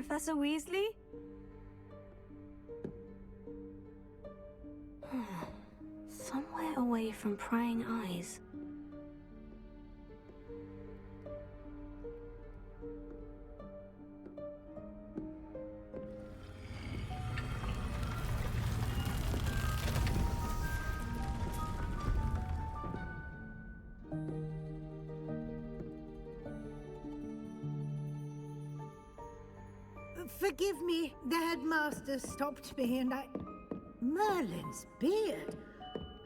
Professor Weasley? Somewhere away from prying eyes. Forgive me, the headmaster stopped me and I... Merlin's beard.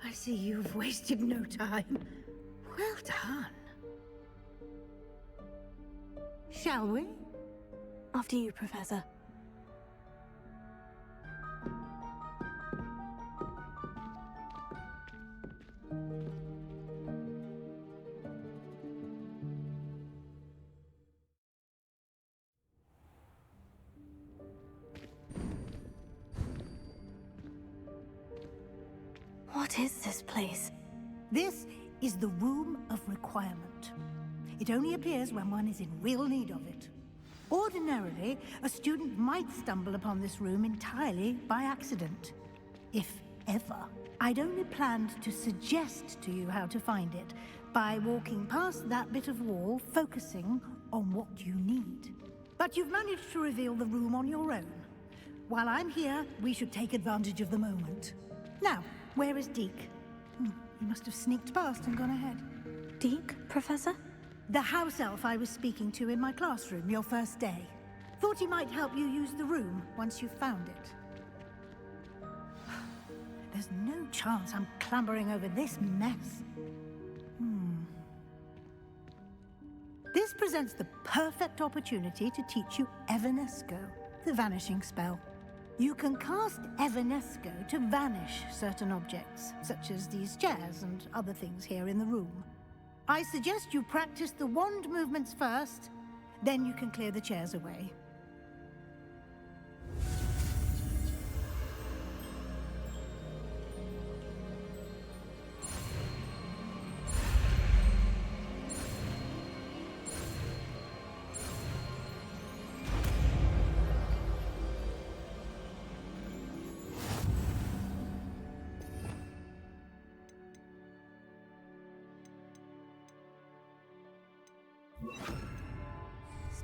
I see you've wasted no time. Well done. Shall we? After you, Professor. What is this place? This is the Room of Requirement. It only appears when one is in real need of it. Ordinarily, a student might stumble upon this room entirely by accident. If ever. I'd only planned to suggest to you how to find it by walking past that bit of wall, focusing on what you need. But you've managed to reveal the room on your own. While I'm here, we should take advantage of the moment. Now, where is Deke? He must have sneaked past and gone ahead. Deke, Professor? The house elf I was speaking to in my classroom your first day. Thought he might help you use the room once you've found it. There's no chance I'm clambering over this mess. This presents the perfect opportunity to teach you Evanesco, the vanishing spell. You can cast Evanesco to vanish certain objects, such as these chairs and other things here in the room. I suggest you practice the wand movements first, then you can clear the chairs away.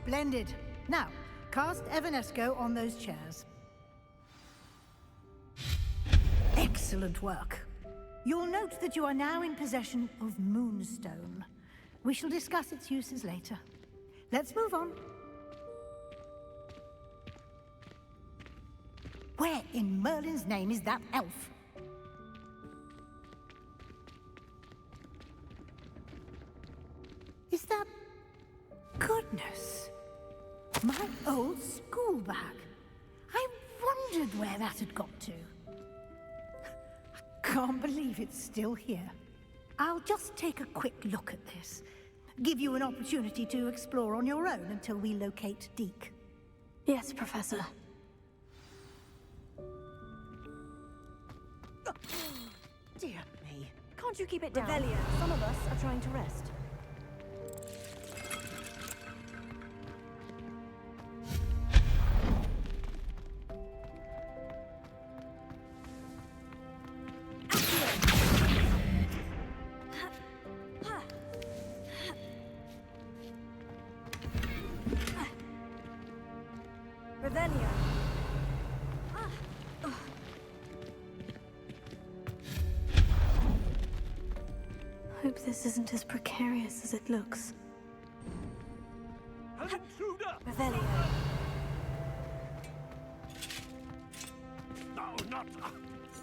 Splendid. Now, cast Evanesco on those chairs. Excellent work. You'll note that you are now in possession of Moonstone. We shall discuss its uses later. Let's move on. Where in Merlin's name is that elf? Is that... Goodness! My old school bag. I wondered where that had got to. I can't believe it's still here. I'll just take a quick look at this. Give you an opportunity to explore on your own until we locate Deke. Yes, Professor. Dear me. Can't you keep it down? Revelio. Some of us are trying to rest. Revelio. Hope this isn't as precarious as it looks. An intruder! Revelio. No, not...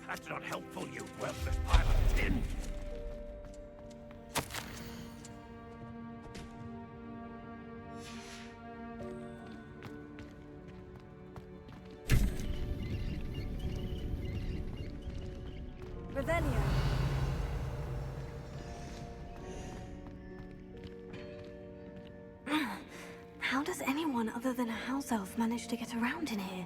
That's not helpful, you worthless pile of tin! Revelio. How does anyone other than a house elf manage to get around in here?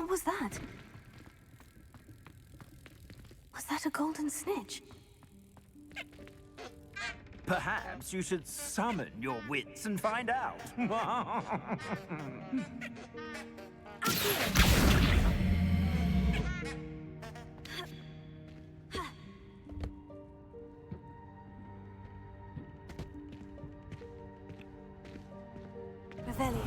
What was that? Was that a golden snitch? Perhaps you should summon your wits and find out. Revelio.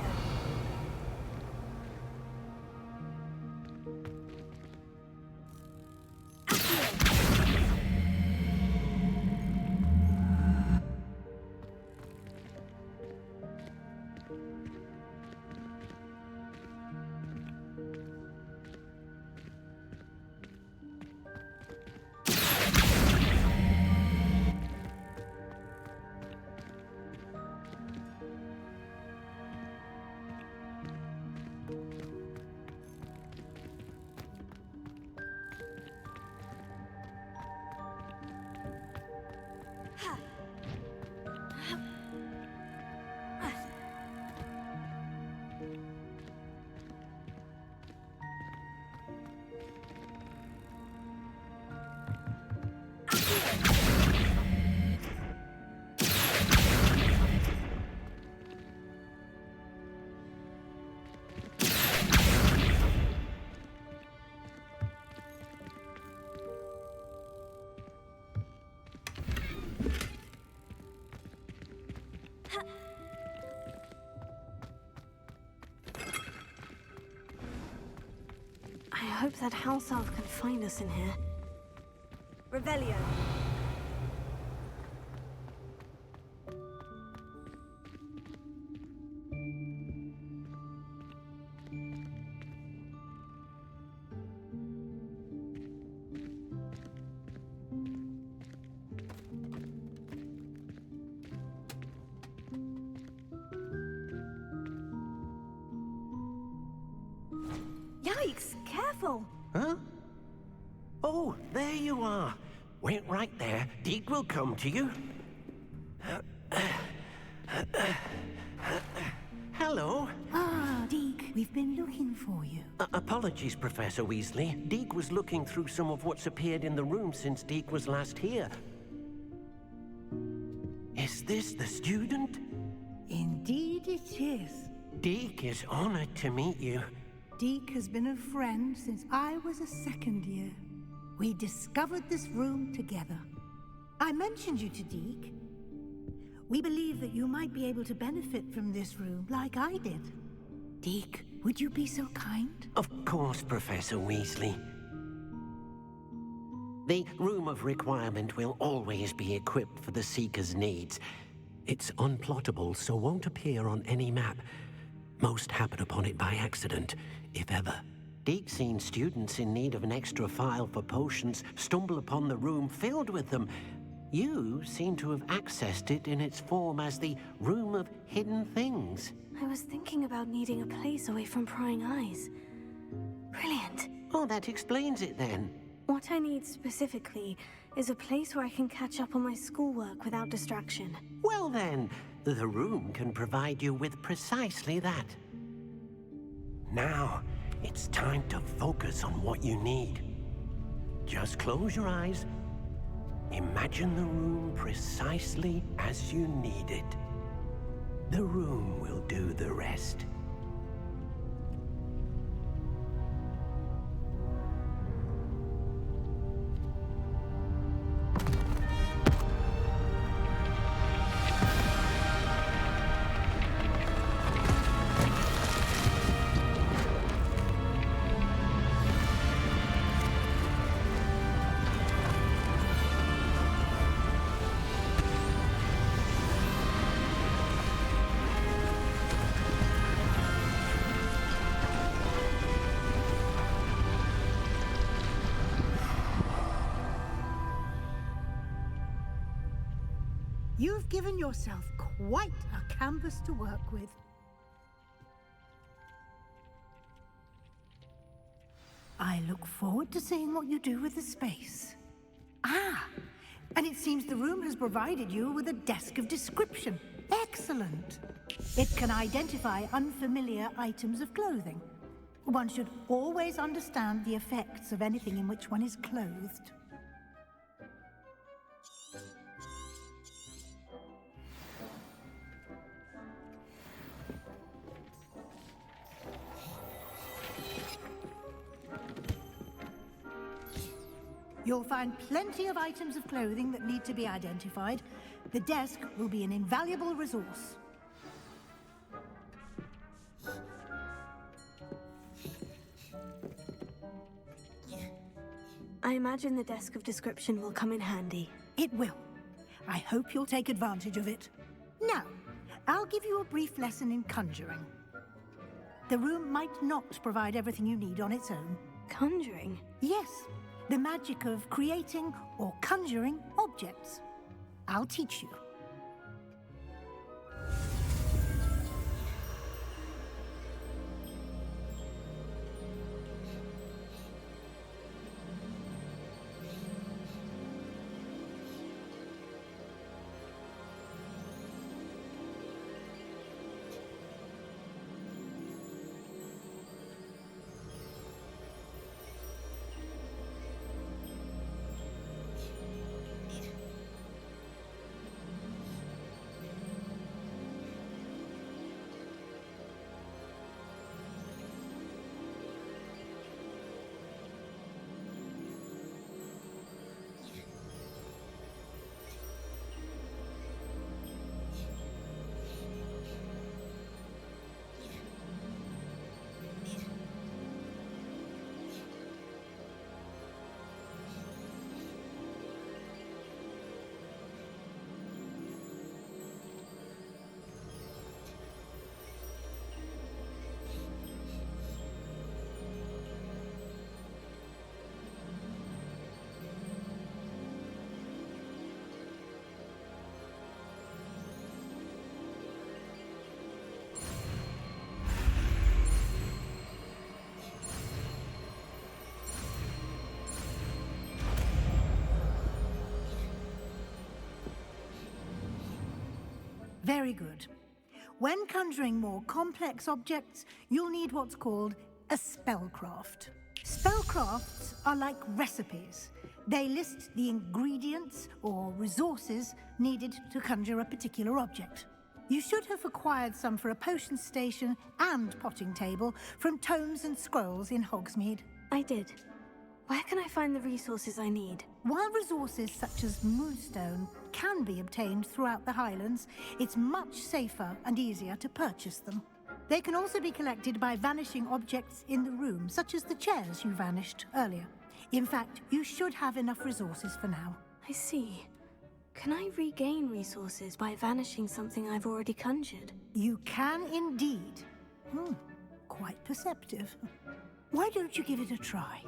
I hope that house elf can find us in here. Revelio. Yikes! Careful! Huh? Oh, there you are. Wait right there. Deke will come to you. Hello. Ah, Deke, we've been looking for you. Apologies, Professor Weasley. Deke was looking through some of what's appeared in the room since Deke was last here. Is this the student? Indeed it is. Deke is honored to meet you. Deke has been a friend since I was a second year. We discovered this room together. I mentioned you to Deke. We believe that you might be able to benefit from this room like I did. Deke, would you be so kind? Of course, Professor Weasley. The Room of Requirement will always be equipped for the Seeker's needs. It's unplottable, so won't appear on any map. Most happen upon it by accident, if ever. Deke's seen students in need of an extra file for potions stumble upon the room filled with them. You seem to have accessed it in its form as the Room of Hidden Things. I was thinking about needing a place away from prying eyes. Brilliant. Oh, that explains it then. What I need specifically is a place where I can catch up on my schoolwork without distraction. Well then, the room can provide you with precisely that. Now, it's time to focus on what you need. Just close your eyes. Imagine the room precisely as you need it. The room will do the rest. You've given yourself quite a canvas to work with. I look forward to seeing what you do with the space. Ah, and it seems the room has provided you with a desk of description. Excellent. It can identify unfamiliar items of clothing. One should always understand the effects of anything in which one is clothed. You'll find plenty of items of clothing that need to be identified. The desk will be an invaluable resource. I imagine the desk of description will come in handy. It will. I hope you'll take advantage of it. Now, I'll give you a brief lesson in conjuring. The room might not provide everything you need on its own. Conjuring? Yes, the magic of creating or conjuring objects. I'll teach you. Very good. When conjuring more complex objects, you'll need what's called a spellcraft. Spellcrafts are like recipes. They list the ingredients or resources needed to conjure a particular object. You should have acquired some for a potion station and potting table from tomes and scrolls in Hogsmeade. I did. Where can I find the resources I need? While resources such as moonstone can be obtained throughout the Highlands, it's much safer and easier to purchase them. They can also be collected by vanishing objects in the room, such as the chairs you vanished earlier. In fact, you should have enough resources for now. I see. Can I regain resources by vanishing something I've already conjured? You can indeed. Quite perceptive. Why don't you give it a try?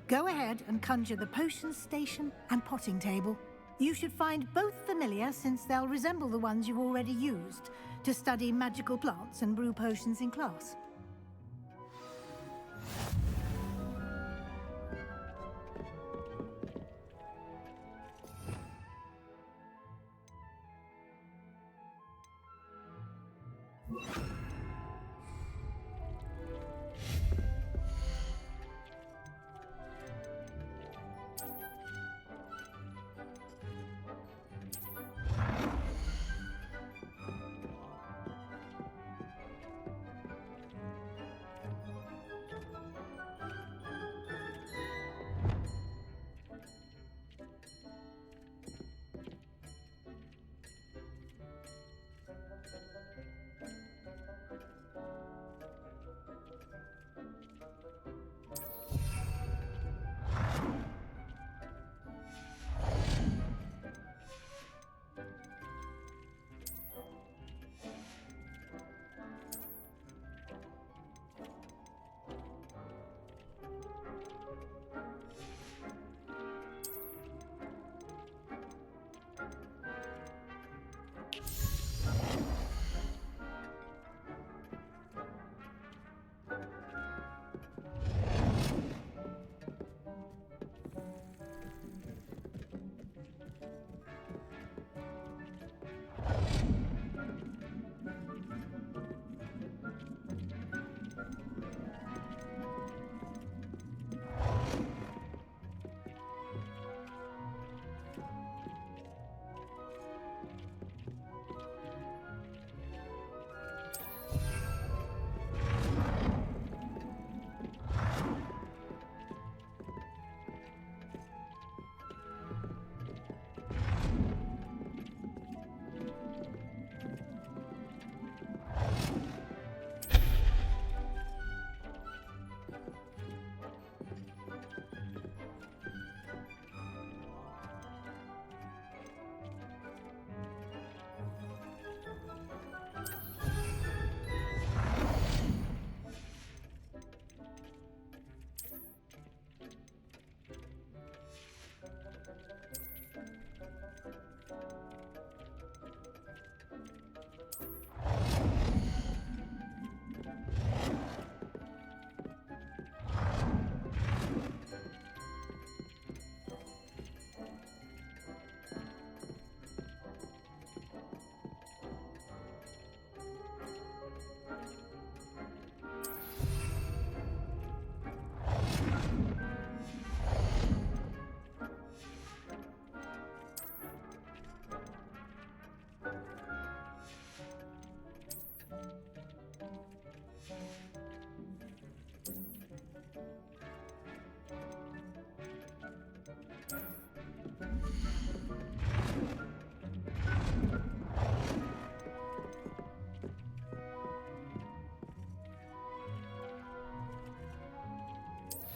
Go ahead and conjure the potion station and potting table. You should find both familiar, since they'll resemble the ones you've already used to study magical plants and brew potions in class.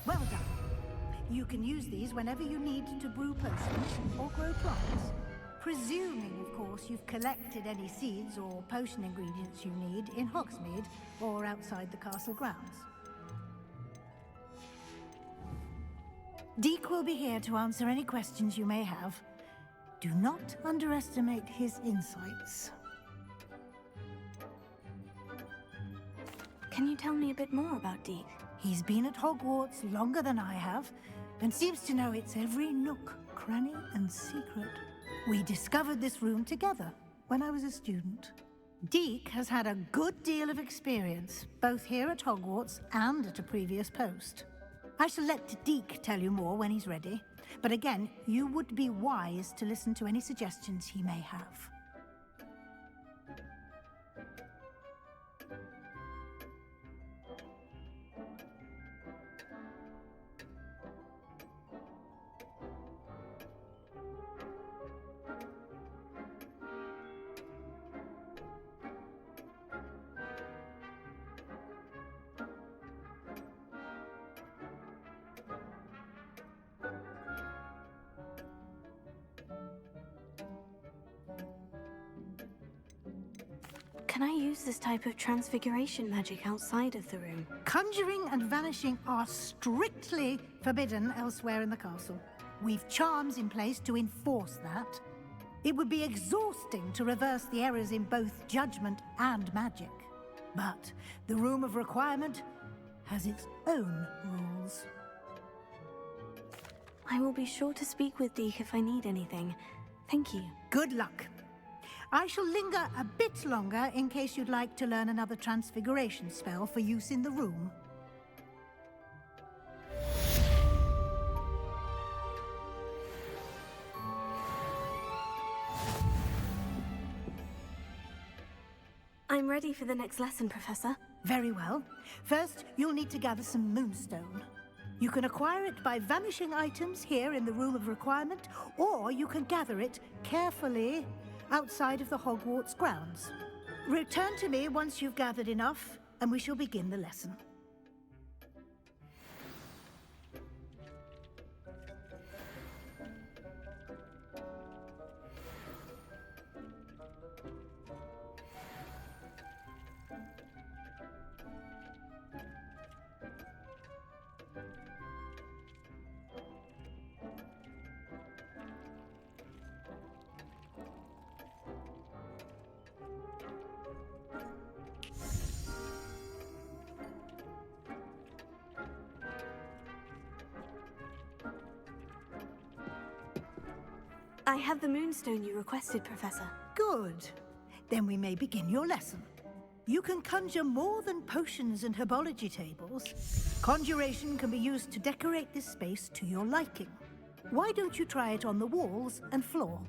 Well done. You can use these whenever you need to brew potions or grow plants. Presuming, of course, you've collected any seeds or potion ingredients you need in Hogsmeade or outside the castle grounds. Deek will be here to answer any questions you may have. Do not underestimate his insights. Can you tell me a bit more about Deek? He's been at Hogwarts longer than I have, and seems to know its every nook, cranny, and secret. We discovered this room together when I was a student. Deek has had a good deal of experience, both here at Hogwarts and at a previous post. I shall let Deek tell you more when he's ready, but again, you would be wise to listen to any suggestions he may have. Can I use this type of transfiguration magic outside of the room? Conjuring and vanishing are strictly forbidden elsewhere in the castle. We've charms in place to enforce that. It would be exhausting to reverse the errors in both judgment and magic. But the Room of Requirement has its own rules. I will be sure to speak with Deek if I need anything. Thank you. Good luck. I shall linger a bit longer in case you'd like to learn another transfiguration spell for use in the room. I'm ready for the next lesson, Professor. Very well. First, you'll need to gather some moonstone. You can acquire it by vanishing items here in the Room of Requirement, or you can gather it carefully outside of the Hogwarts grounds. Return to me once you've gathered enough, and we shall begin the lesson. I have the moonstone you requested, Professor. Good. Then we may begin your lesson. You can conjure more than potions and herbology tables. Conjuration can be used to decorate this space to your liking. Why don't you try it on the walls and floor?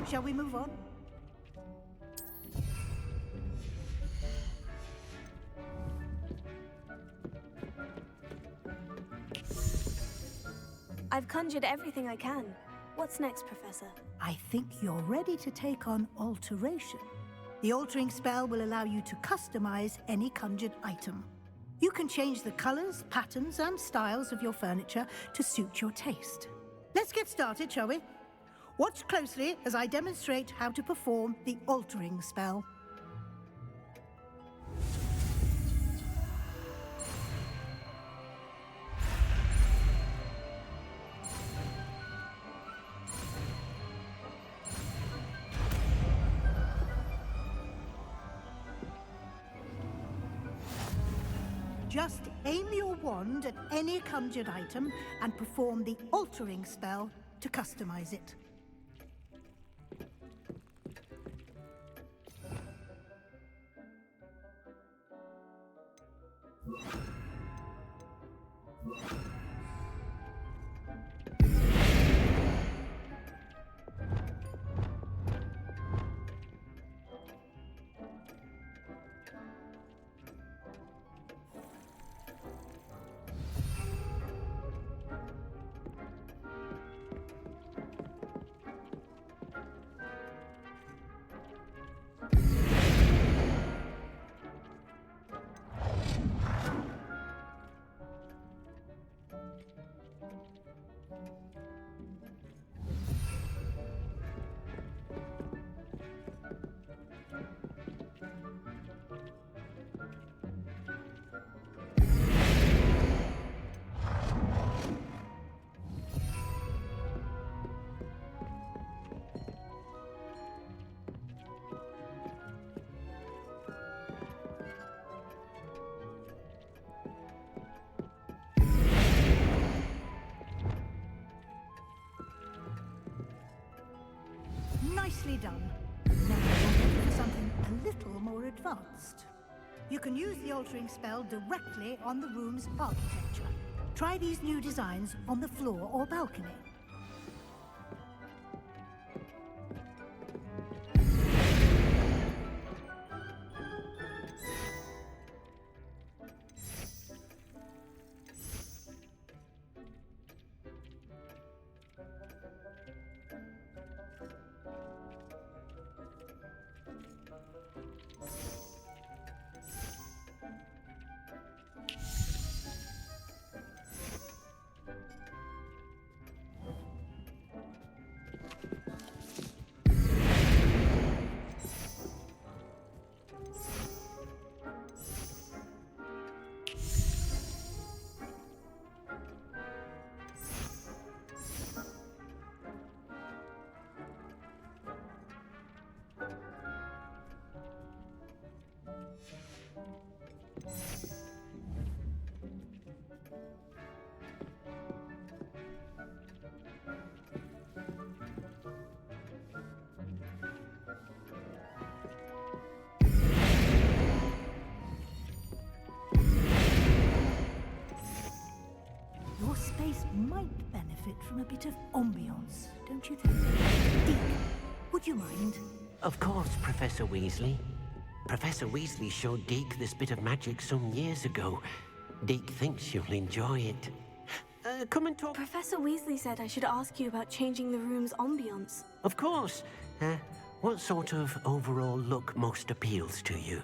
Shall we move on? I've conjured everything I can. What's next, Professor? I think you're ready to take on alteration. The altering spell will allow you to customize any conjured item. You can change the colors, patterns, and styles of your furniture to suit your taste. Let's get started, shall we? Watch closely as I demonstrate how to perform the altering spell. Just aim your wand at any conjured item and perform the altering spell to customize it. Nicely done. Now we're ready for something a little more advanced. You can use the altering spell directly on the room's architecture. Try these new designs on the floor or balcony. Your space might benefit from a bit of ambiance, don't you think? Deek, would you mind? Of course, Professor Weasley. Professor Weasley showed Deke this bit of magic some years ago. Deke thinks you'll enjoy it. Come and talk. Professor Weasley said I should ask you about changing the room's ambience. Of course. What sort of overall look most appeals to you?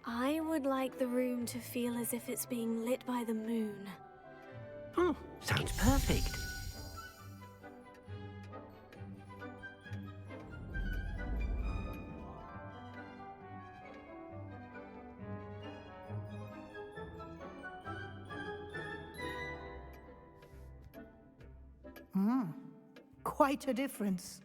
I would like the room to feel as if it's being lit by the moon. Sounds perfect. Quite a difference.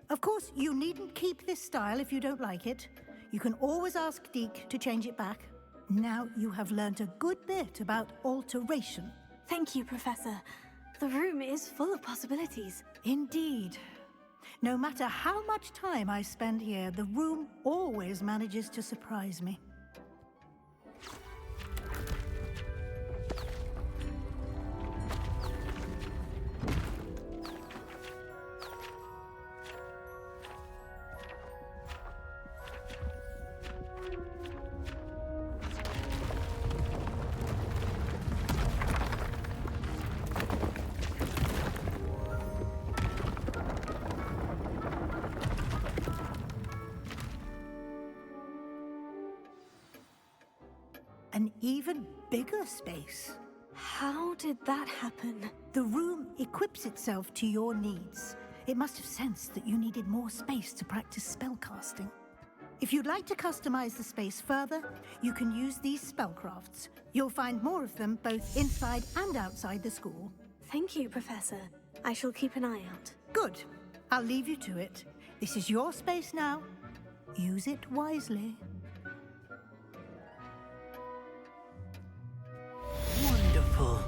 Of course, you needn't keep this style if you don't like it. You can always ask Deke to change it back. Now you have learnt a good bit about alteration. Thank you, Professor. The room is full of possibilities. Indeed. No matter how much time I spend here, the room always manages to surprise me. An even bigger space. How did that happen? The room equips itself to your needs. It must have sensed that you needed more space to practice spellcasting. If you'd like to customize the space further, you can use these spellcrafts. You'll find more of them both inside and outside the school. Thank you, Professor. I shall keep an eye out. Good. I'll leave you to it. This is your space now. Use it wisely. Wonderful.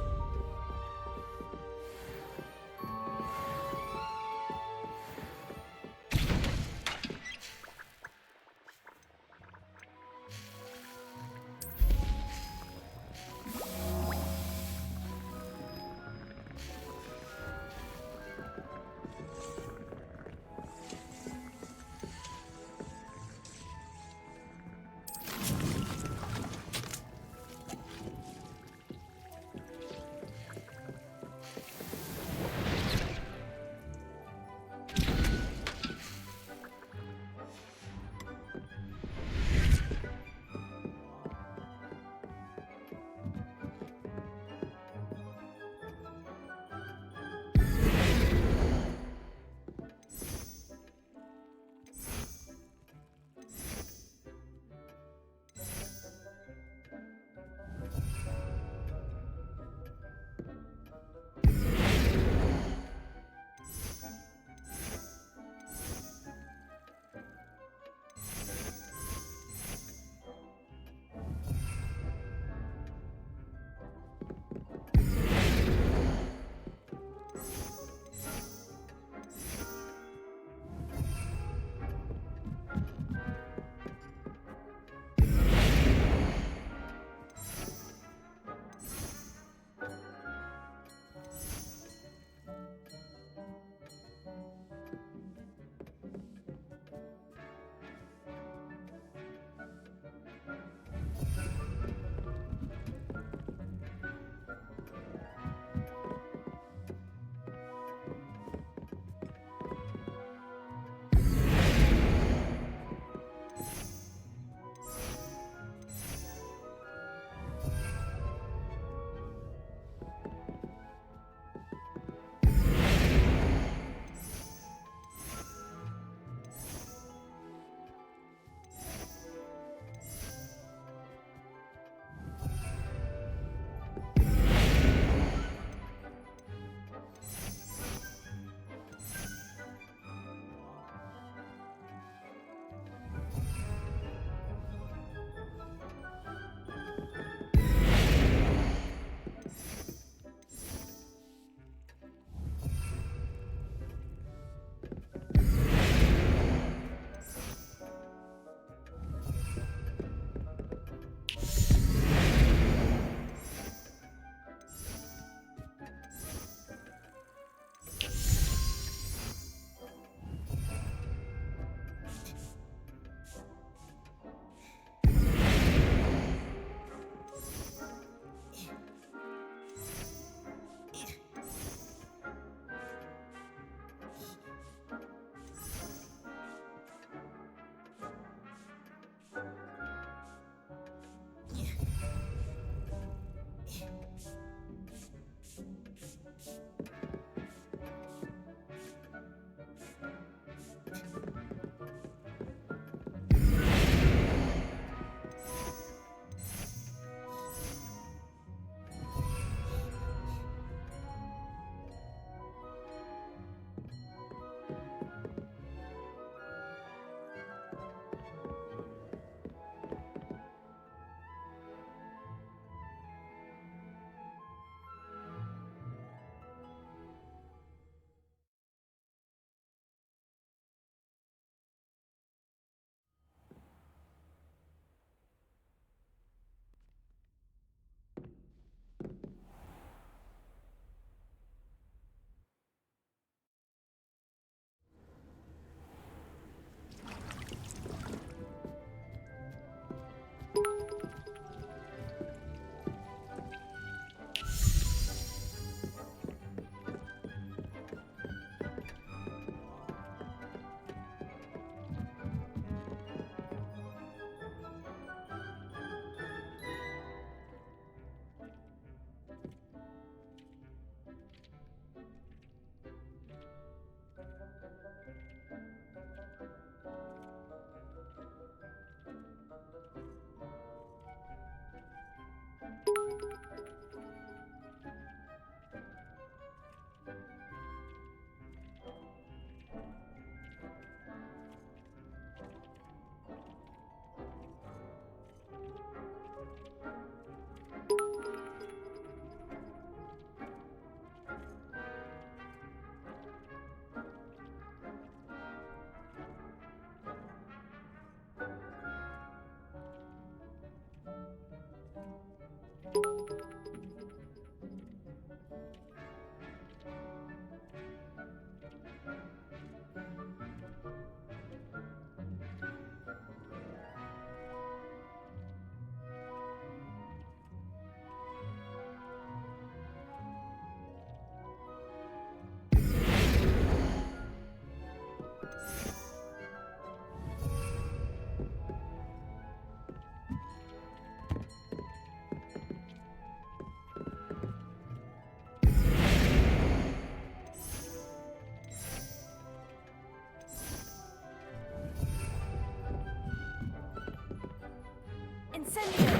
Incendio!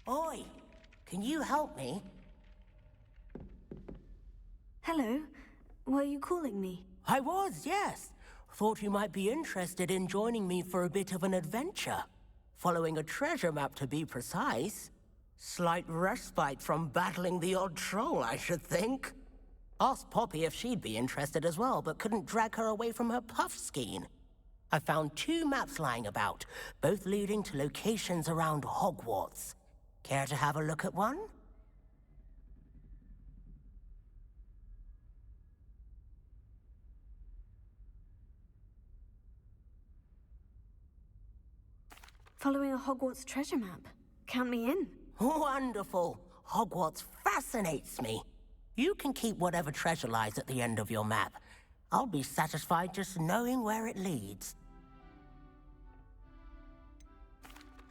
Oi, can you help me? Hello? Were you calling me? I was, yes. Thought you might be interested in joining me for a bit of an adventure. Following a treasure map, to be precise. Slight respite from battling the odd troll, I should think. Asked Poppy if she'd be interested as well, but couldn't drag her away from her puff skein. I found 2 maps lying about, both leading to locations around Hogwarts. Care to have a look at one? Following a Hogwarts treasure map. Count me in. Wonderful. Hogwarts fascinates me. You can keep whatever treasure lies at the end of your map. I'll be satisfied just knowing where it leads.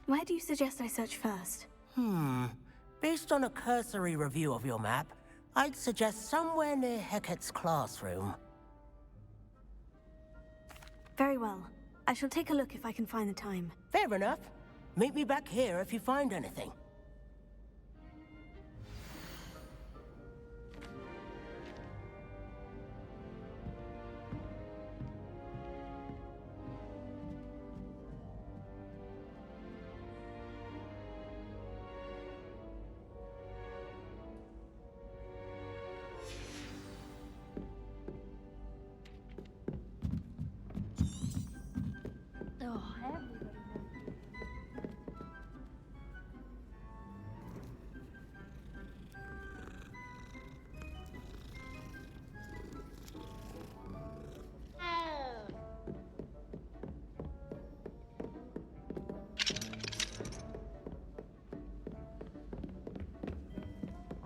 Where do you suggest I search first? Based on a cursory review of your map, I'd suggest somewhere near Hecat's classroom. Very well. I shall take a look if I can find the time. Fair enough. Meet me back here if you find anything.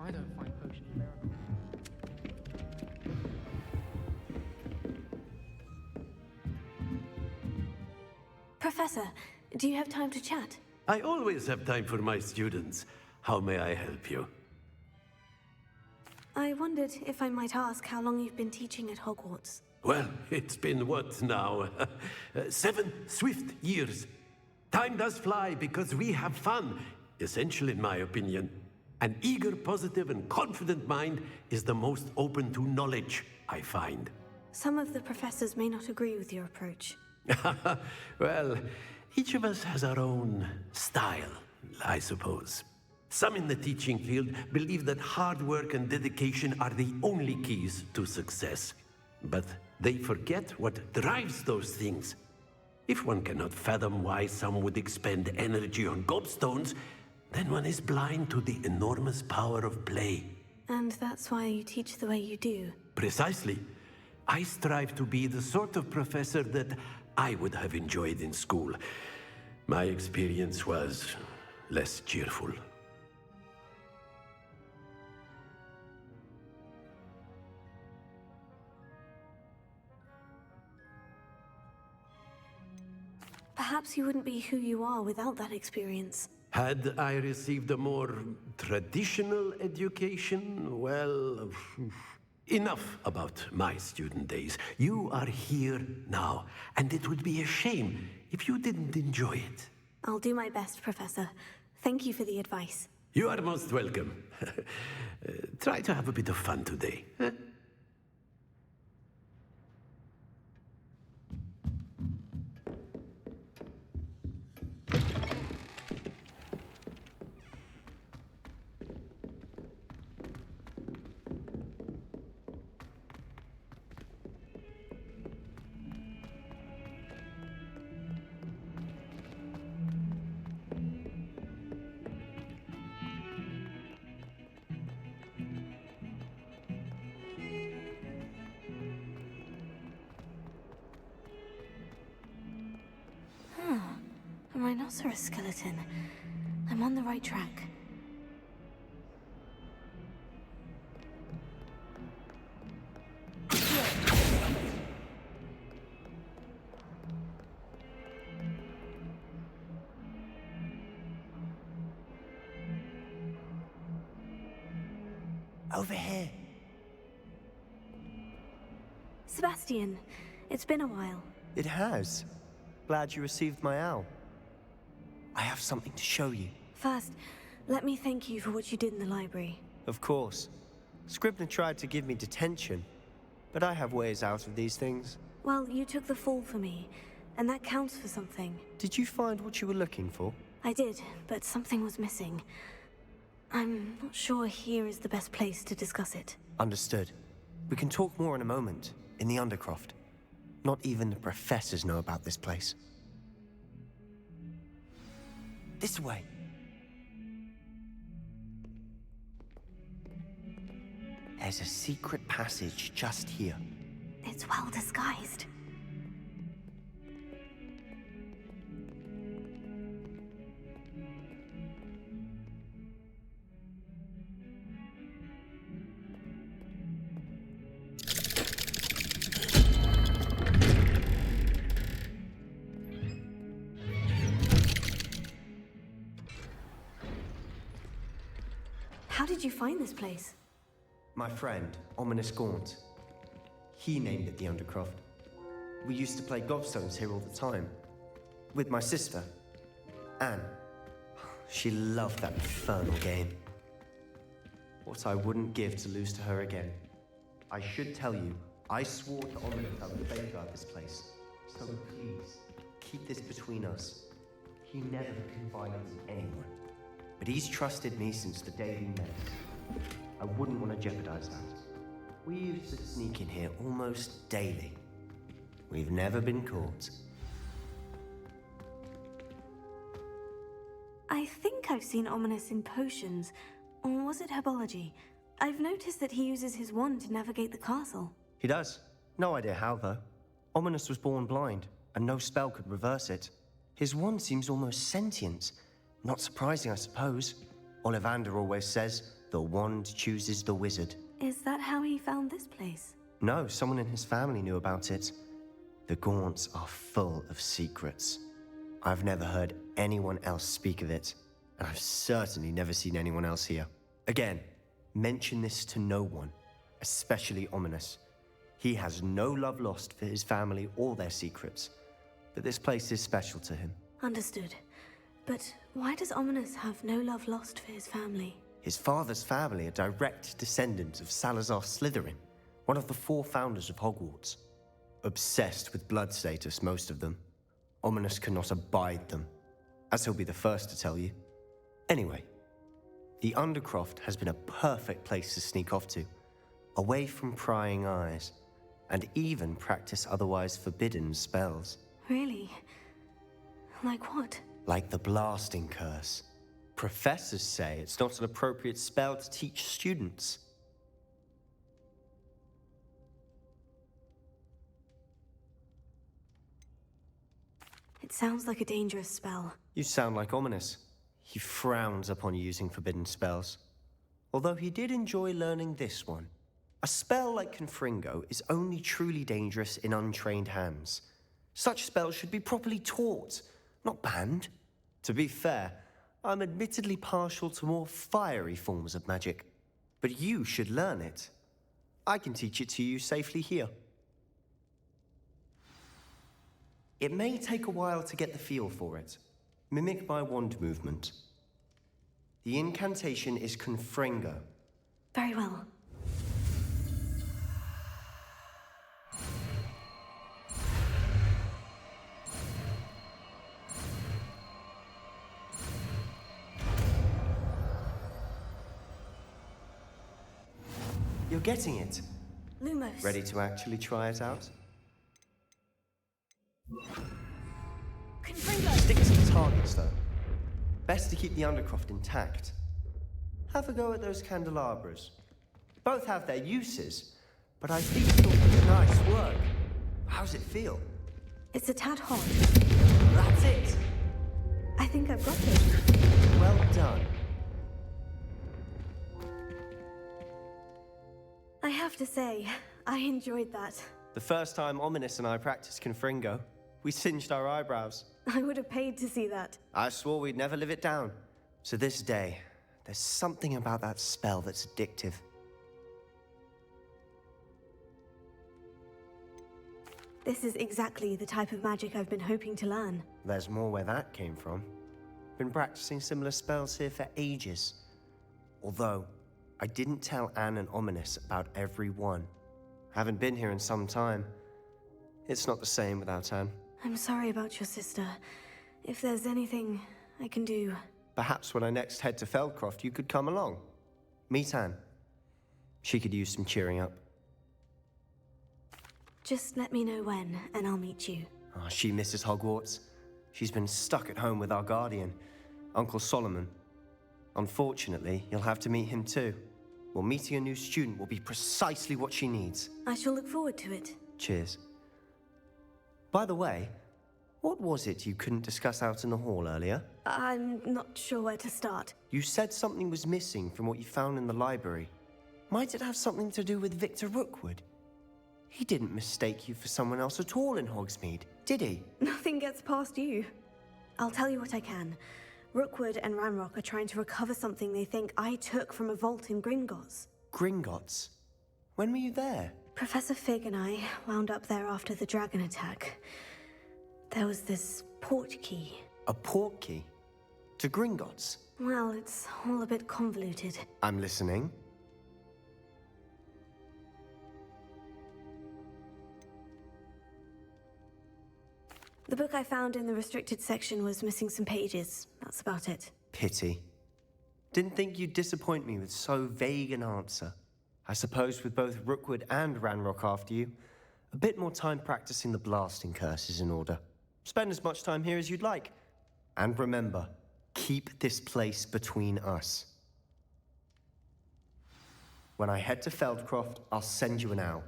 I don't find potion miracle. Professor, do you have time to chat? I always have time for my students. How may I help you? I wondered if I might ask how long you've been teaching at Hogwarts. Well, it's been what now? 7 swift years. Time does fly because we have fun. Essential in my opinion. An eager, positive, and confident mind is the most open to knowledge, I find. Some of the professors may not agree with your approach. Well, each of us has our own style, I suppose. Some in the teaching field believe that hard work and dedication are the only keys to success. But they forget what drives those things. If one cannot fathom why some would expend energy on gobstones, then one is blind to the enormous power of play. And that's why you teach the way you do. Precisely. I strive to be the sort of professor that I would have enjoyed in school. My experience was less cheerful. Perhaps you wouldn't be who you are without that experience. Had I received a more traditional education, well, enough about my student days. You are here now, and it would be a shame if you didn't enjoy it. I'll do my best, Professor. Thank you for the advice. You are most welcome. Try to have a bit of fun today. Huh? A rhinoceros skeleton. I'm on the right track. Over here. Sebastian, it's been a while. It has. Glad you received my owl. I have something to show you. First, let me thank you for what you did in the library. Of course. Scribner tried to give me detention, but I have ways out of these things. Well, you took the fall for me, and that counts for something. Did you find what you were looking for? I did, but something was missing. I'm not sure here is the best place to discuss it. Understood. We can talk more in a moment, in the Undercroft. Not even the professors know about this place. This way. There's a secret passage just here. It's well disguised. How did you find this place? My friend, Ominous Gaunt. He named it the Undercroft. We used to play gobstones here all the time. With my sister, Anne. She loved that infernal game. What I wouldn't give to lose to her again. I should tell you, I swore to Ominous I would safeguard this place. So please, keep this between us. He never confided in anyone. But he's trusted me since the day we met. I wouldn't want to jeopardize that. We used to sneak in here almost daily. We've never been caught. I think I've seen Ominous in potions. Or was it herbology? I've noticed that he uses his wand to navigate the castle. He does. No idea how, though. Ominous was born blind, and no spell could reverse it. His wand seems almost sentient. Not surprising, I suppose. Ollivander always says, the wand chooses the wizard. Is that how he found this place? No, someone in his family knew about it. The Gaunts are full of secrets. I've never heard anyone else speak of it, and I've certainly never seen anyone else here. Again, mention this to no one, especially Ominous. He has no love lost for his family or their secrets, but this place is special to him. Understood. But why does Ominous have no love lost for his family? His father's family are direct descendants of Salazar Slytherin, one of the 4 founders of Hogwarts. Obsessed with blood status, most of them. Ominous cannot abide them, as he'll be the first to tell you. Anyway, the Undercroft has been a perfect place to sneak off to, away from prying eyes, and even practice otherwise forbidden spells. Really? Like what? Like the blasting curse. Professors say it's not an appropriate spell to teach students. It sounds like a dangerous spell. You sound like Ominous. He frowns upon using forbidden spells. Although he did enjoy learning this one. A spell like Confringo is only truly dangerous in untrained hands. Such spells should be properly taught, not banned. To be fair, I'm admittedly partial to more fiery forms of magic. But you should learn it. I can teach it to you safely here. It may take a while to get the feel for it. Mimic my wand movement. The incantation is Confringo. Very well. You're getting it. Lumos. Ready to actually try it out? Confringo! Stick to the targets, though. Best to keep the Undercroft intact. Have a go at those candelabras. Both have their uses, but I think you'll do nice work. How's it feel? It's a tad hot. That's it! I think I've got it. Well done. I have to say, I enjoyed that. The first time Ominous and I practiced Confringo, we singed our eyebrows. I would have paid to see that. I swore we'd never live it down. To this day, there's something about that spell that's addictive. This is exactly the type of magic I've been hoping to learn. There's more where that came from. Been practicing similar spells here for ages. Although, I didn't tell Anne and Ominous about every one. Haven't been here in some time. It's not the same without Anne. I'm sorry about your sister. If there's anything I can do... Perhaps when I next head to Feldcroft, you could come along. Meet Anne. She could use some cheering up. Just let me know when, and I'll meet you. Oh, she misses Hogwarts. She's been stuck at home with our guardian, Uncle Solomon. Unfortunately, you'll have to meet him too. Well, meeting a new student will be precisely what she needs. I shall look forward to it. Cheers. By the way, what was it you couldn't discuss out in the hall earlier? I'm not sure where to start. You said something was missing from what you found in the library. Might it have something to do with Victor Rookwood? He didn't mistake you for someone else at all in Hogsmeade, did he? Nothing gets past you. I'll tell you what I can. Rookwood and Ranrock are trying to recover something they think I took from a vault in Gringotts. Gringotts? When were you there? Professor Fig and I wound up there after the dragon attack. There was this port key. A port key? To Gringotts? Well, it's all a bit convoluted. I'm listening. The book I found in the restricted section was missing some pages. That's about it. Pity. Didn't think you'd disappoint me with so vague an answer. I suppose with both Rookwood and Ranrock after you, a bit more time practicing the blasting curse is in order. Spend as much time here as you'd like. And remember, keep this place between us. When I head to Feldcroft, I'll send you an owl.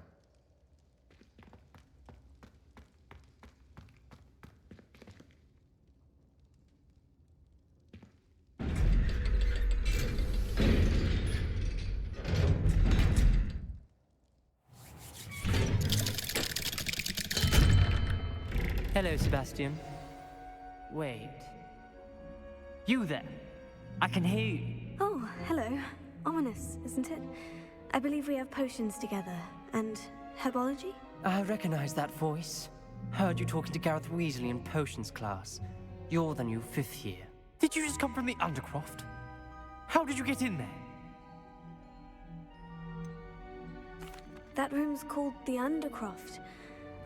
Hello, Sebastian. Wait. You there? I can hear you. Oh, hello. Ominous, isn't it? I believe we have potions together. And herbology? I recognize that voice. Heard you talking to Gareth Weasley in potions class. You're the new 5th year. Did you just come from the Undercroft? How did you get in there? That room's called the Undercroft.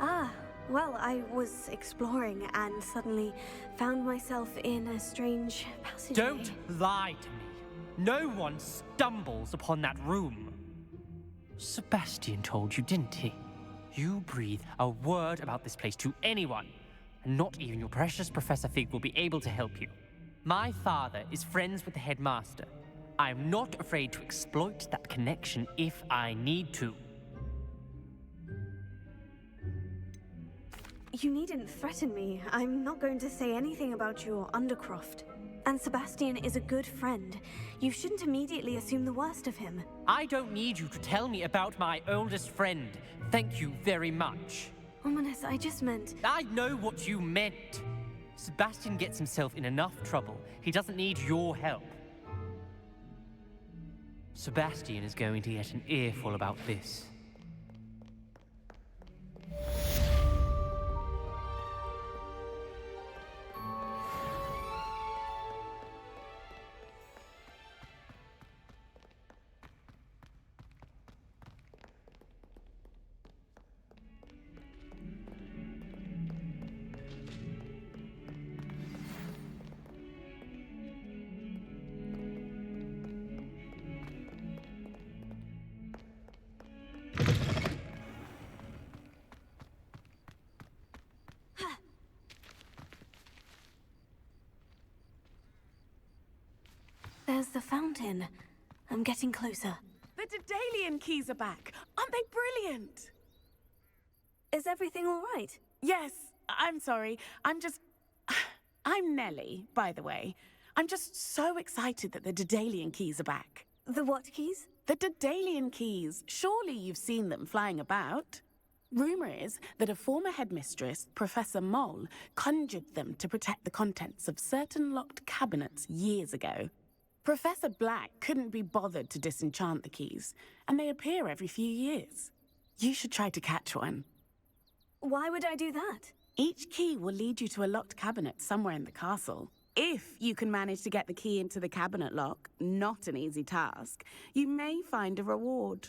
Ah, well, I was exploring and suddenly found myself in a strange passageway. Don't lie to me. No one stumbles upon that room. Sebastian told you, didn't he? You breathe a word about this place to anyone, and not even your precious Professor Fig will be able to help you. My father is friends with the headmaster. I am not afraid to exploit that connection if I need to. You needn't threaten me. I'm not going to say anything about your Undercroft. And Sebastian is a good friend. You shouldn't immediately assume the worst of him. I don't need you to tell me about my oldest friend. Thank you very much. Ominous, I just meant... I know what you meant. Sebastian gets himself in enough trouble. He doesn't need your help. Sebastian is going to get an earful about this. There's the fountain. I'm getting closer. The Daedalian keys are back. Aren't they brilliant? Is everything all right? Yes, I'm sorry. I'm Nellie, by the way. I'm just so excited that the Daedalian keys are back. The what keys? The Daedalian keys. Surely you've seen them flying about. Rumor is that a former headmistress, Professor Mole, conjured them to protect the contents of certain locked cabinets years ago. Professor Black couldn't be bothered to disenchant the keys, and they appear every few years. You should try to catch one. Why would I do that? Each key will lead you to a locked cabinet somewhere in the castle. If you can manage to get the key into the cabinet lock, not an easy task, you may find a reward.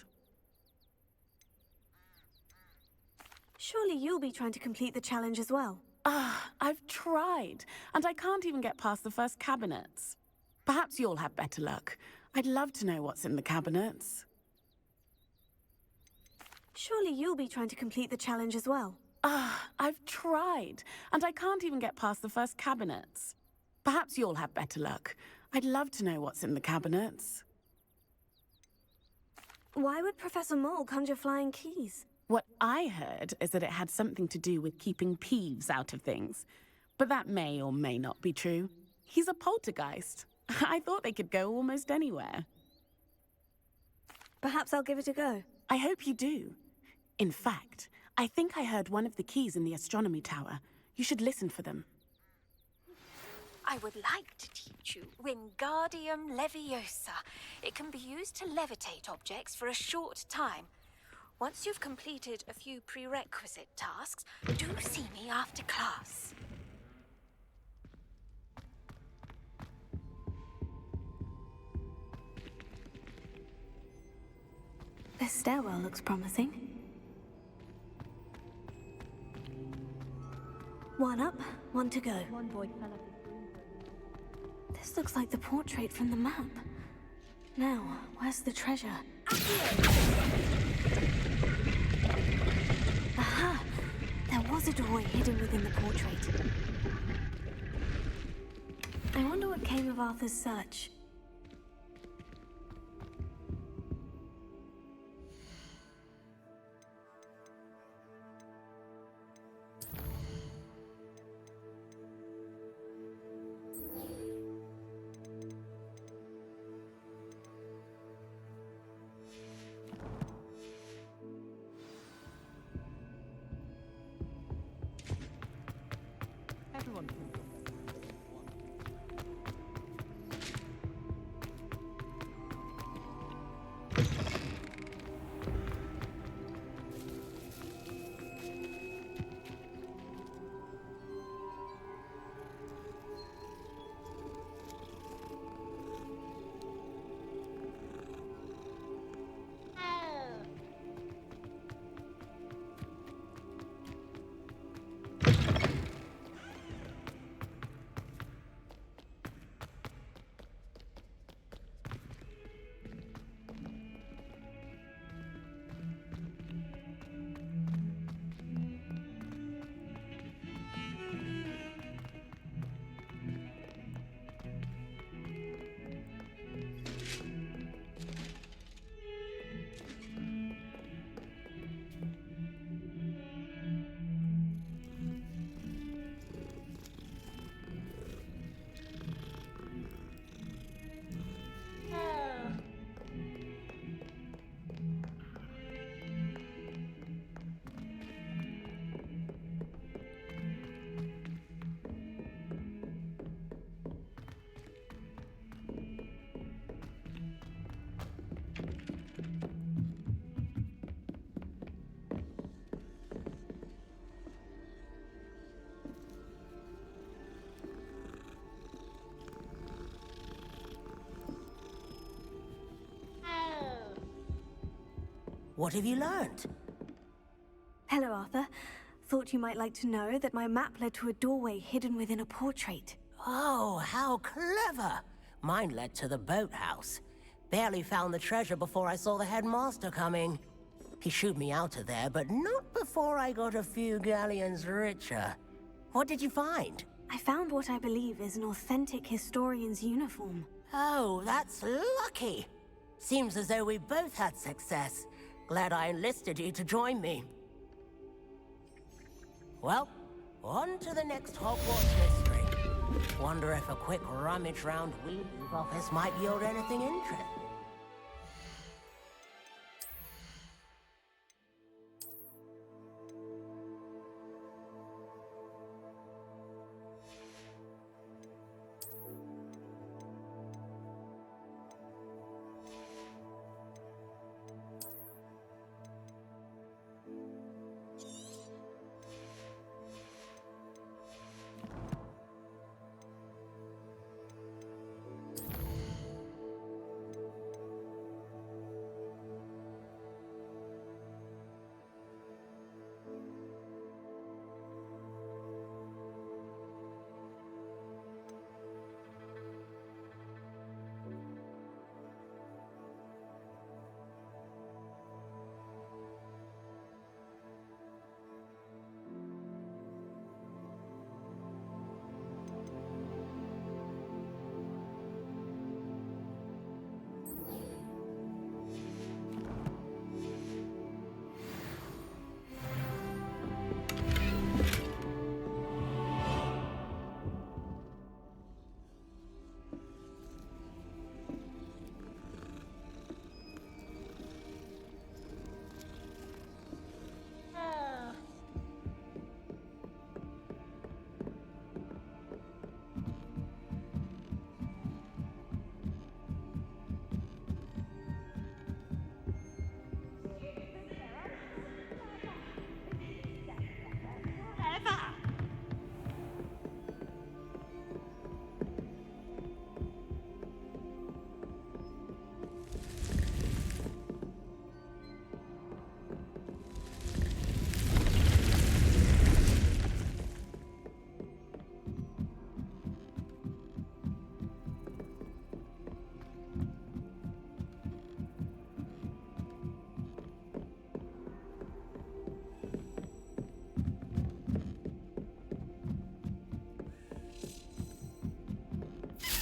Surely you'll be trying to complete the challenge as well. I've tried, and I can't even get past the first cabinets. Perhaps you'll have better luck. I'd love to know what's in the cabinets. Surely you'll be trying to complete the challenge as well. I've tried, and I can't even get past the first cabinets. Perhaps you'll have better luck. I'd love to know what's in the cabinets. Why would Professor Mole conjure flying keys? What I heard is that it had something to do with keeping Peeves out of things. But that may or may not be true. He's a poltergeist. I thought they could go almost anywhere. Perhaps I'll give it a go. I hope you do. In fact, I think I heard one of the keys in the astronomy tower. You should listen for them. I would like to teach you Wingardium Leviosa. It can be used to levitate objects for a short time. Once you've completed a few prerequisite tasks, do see me after class. This stairwell looks promising. One up, one to go. One boy fell off. This looks like the portrait from the map. Now, where's the treasure? Aha! There was a doorway hidden within the portrait. I wonder what came of Arthur's search. Everyone. What have you learned? Hello, Arthur. Thought you might like to know that my map led to a doorway hidden within a portrait. Oh, how clever! Mine led to the boathouse. Barely found the treasure before I saw the headmaster coming. He shooed me out of there, but not before I got a few galleons richer. What did you find? I found what I believe is an authentic historian's uniform. Oh, that's lucky. Seems as though we both had success. Glad I enlisted you to join me. Well, on to the next Hogwarts mystery. Wonder if a quick rummage round Weasley's office might yield anything interesting.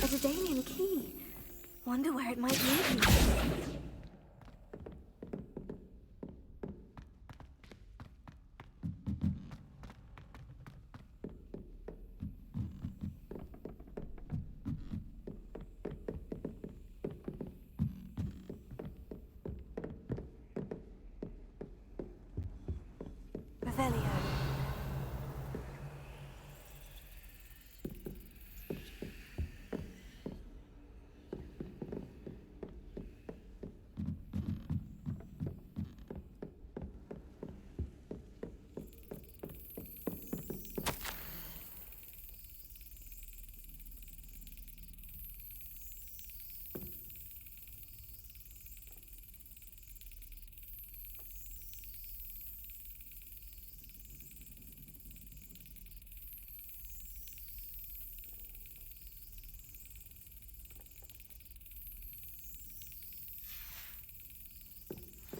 A Daedalian key. Wonder where it might lead me. Revelio.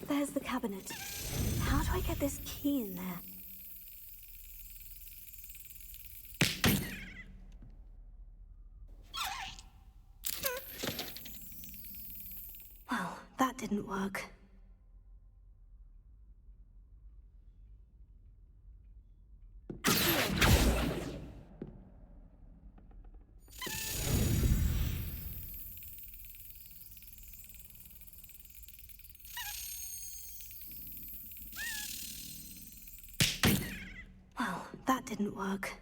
There's the cabinet. How do I get this key in there? Well, that didn't work. Well, that didn't work.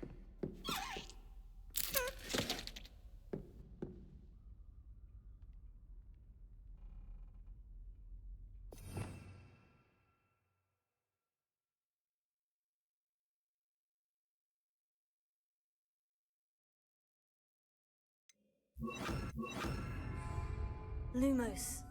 Lumos.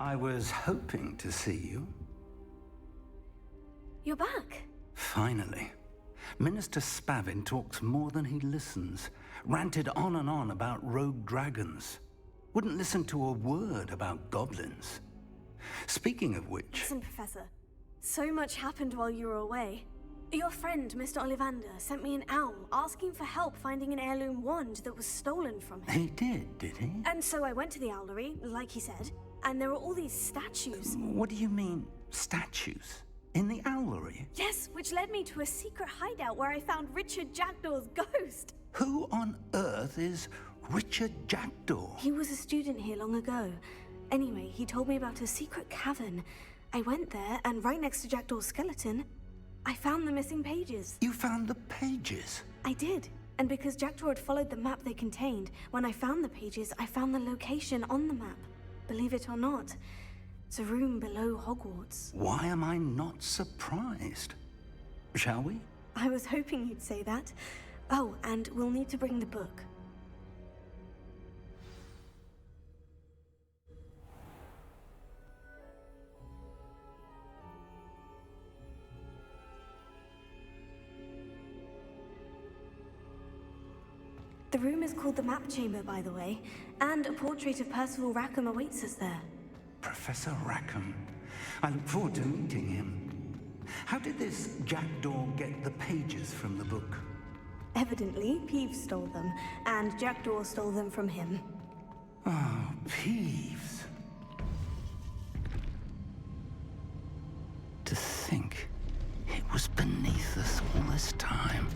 I was hoping to see you. You're back. Finally. Minister Spavin talks more than he listens. Ranted on and on about rogue dragons. Wouldn't listen to a word about goblins. Speaking of which... Listen, Professor. So much happened while you were away. Your friend, Mr. Ollivander, sent me an owl asking for help finding an heirloom wand that was stolen from him. He did he? And so I went to the owlery, like he said, and there were all these statues. What do you mean, statues? In the owlery? Yes, which led me to a secret hideout where I found Richard Jackdaw's ghost. Who on earth is Richard Jackdaw? He was a student here long ago. Anyway, he told me about a secret cavern. I went there, and right next to Jackdaw's skeleton, I found the missing pages. You found the pages? I did. And because Jackdaw had followed the map they contained, when I found the pages, I found the location on the map. Believe it or not, it's a room below Hogwarts. Why am I not surprised? Shall we? I was hoping you'd say that. Oh, and we'll need to bring the book. The room is called the Map Chamber, by the way, and a portrait of Percival Rackham awaits us there. Professor Rackham. I look forward to meeting him. How did this Jackdaw get the pages from the book? Evidently, Peeves stole them, and Jackdaw stole them from him. Oh, Peeves. think it was beneath us all this time?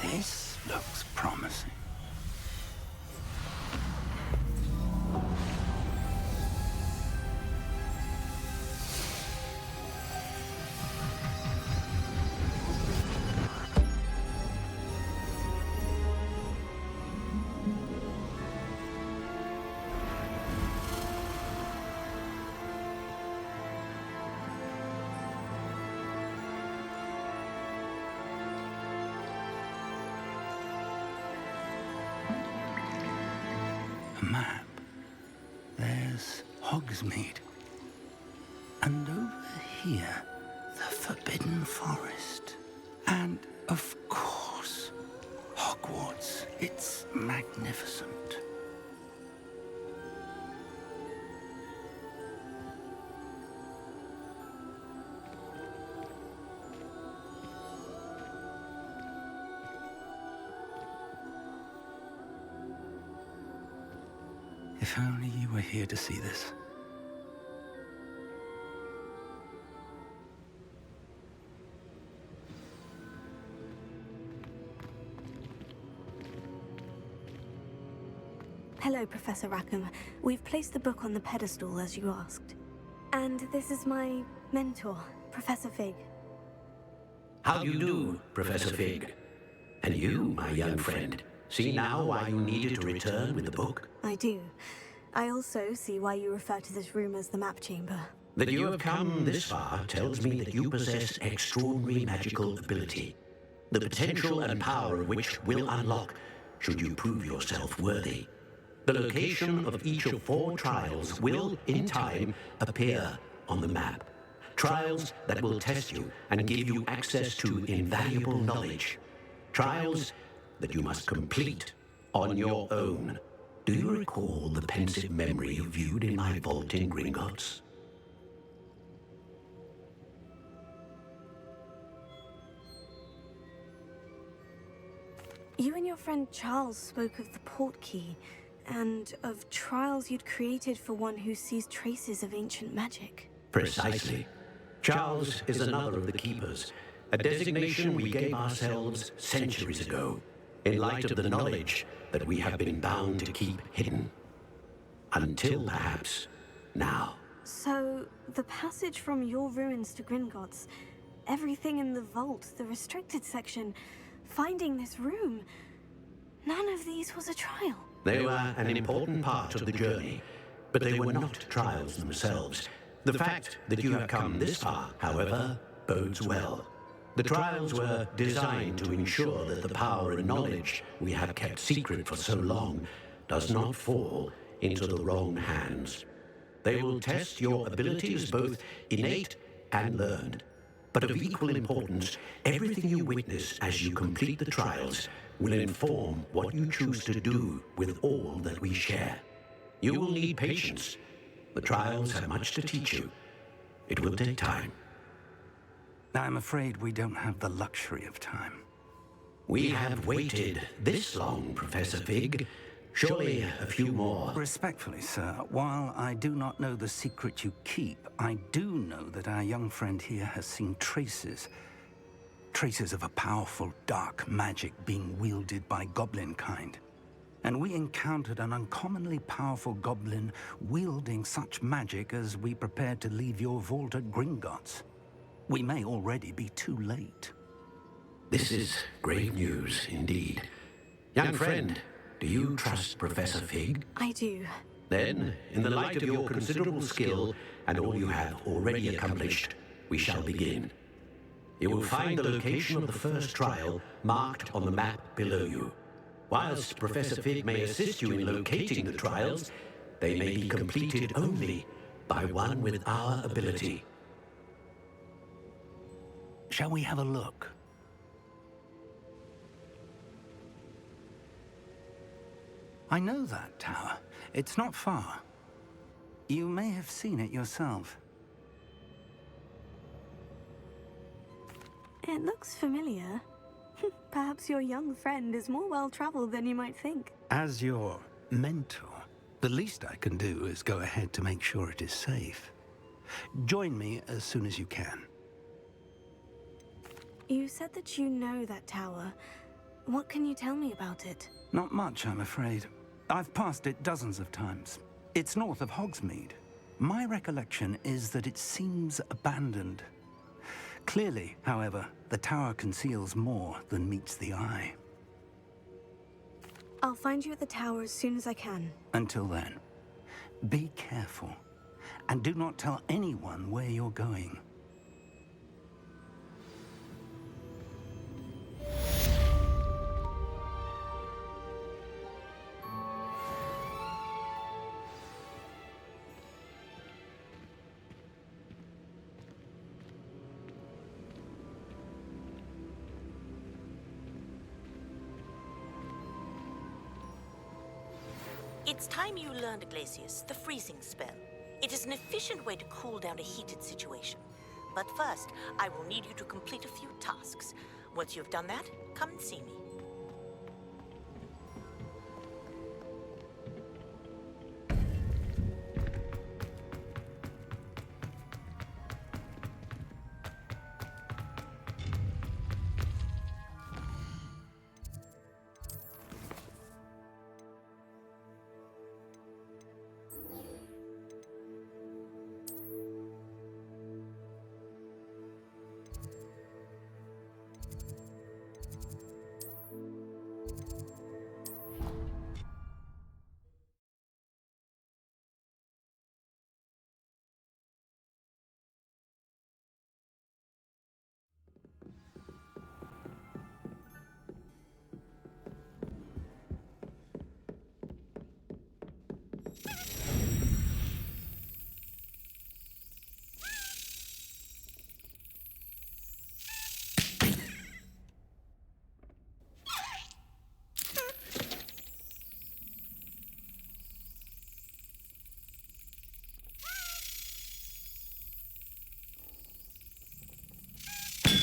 This looks promising. A map. There's Hogsmeade. And over here, the Forbidden Forest. And, of course, Hogwarts. It's magnificent. If only you were here to see this. Hello, Professor Rackham. We've placed the book on the pedestal as you asked. And this is my mentor, Professor Fig. How do you do, Professor Fig? And you, my young friend, see now why you needed to return with the book? I do. I also see why you refer to this room as the map chamber. That you have come this far tells me that you possess extraordinary magical ability, the potential and power of which will unlock should you prove yourself worthy. The location of each of 4 trials will, in time, appear on the map. Trials that will test you and give you access to invaluable knowledge. Trials that you must complete on your own. Do you recall the pensive memory you viewed in my vault in Gringotts? You and your friend Charles spoke of the portkey, and of trials you'd created for one who sees traces of ancient magic. Precisely. Charles is another of the Keepers, a designation we gave ourselves centuries ago, in light of the knowledge that we have been bound to keep hidden. Until perhaps now. So, the passage from your ruins to Gringotts, everything in the vault, the restricted section, finding this room, none of these was a trial. They were an important part of the journey, but they were not trials themselves. The fact that you have come this far, however, bodes well. The trials were designed to ensure that the power and knowledge we have kept secret for so long does not fall into the wrong hands. They will test your abilities, both innate and learned. But of equal importance, everything you witness as you complete the trials will inform what you choose to do with all that we share. You will need patience. The trials have much to teach you. It will take time. I'm afraid we don't have the luxury of time. We have waited this long, Professor Fig. Surely a few more. Respectfully, sir, while I do not know the secret you keep, I do know that our young friend here has seen traces of a powerful dark magic being wielded by goblin kind. And we encountered an uncommonly powerful goblin wielding such magic as we prepared to leave your vault at Gringotts. We may already be too late. This is great news indeed. Young friend, do you trust Professor Fig? I do. Then, in the light of your considerable skill and all you have already accomplished, we shall begin. You will find the location of the first trial marked on the map below you. Whilst Professor Fig may assist you in locating the trials, they may be completed only by one with our ability. Shall we have a look? I know that tower. It's not far. You may have seen it yourself. It looks familiar. Perhaps your young friend is more well-traveled than you might think. As your mentor, the least I can do is go ahead to make sure it is safe. Join me as soon as you can. You said that you know that tower. What can you tell me about it? Not much, I'm afraid. I've passed it dozens of times. It's north of Hogsmeade. My recollection is that it seems abandoned. Clearly, however, the tower conceals more than meets the eye. I'll find you at the tower as soon as I can. Until then, be careful, and do not tell anyone where you're going. It's time you learned, Glacius, the freezing spell. It is an efficient way to cool down a heated situation. But first, I will need you to complete a few tasks. Once you've done that, come and see me.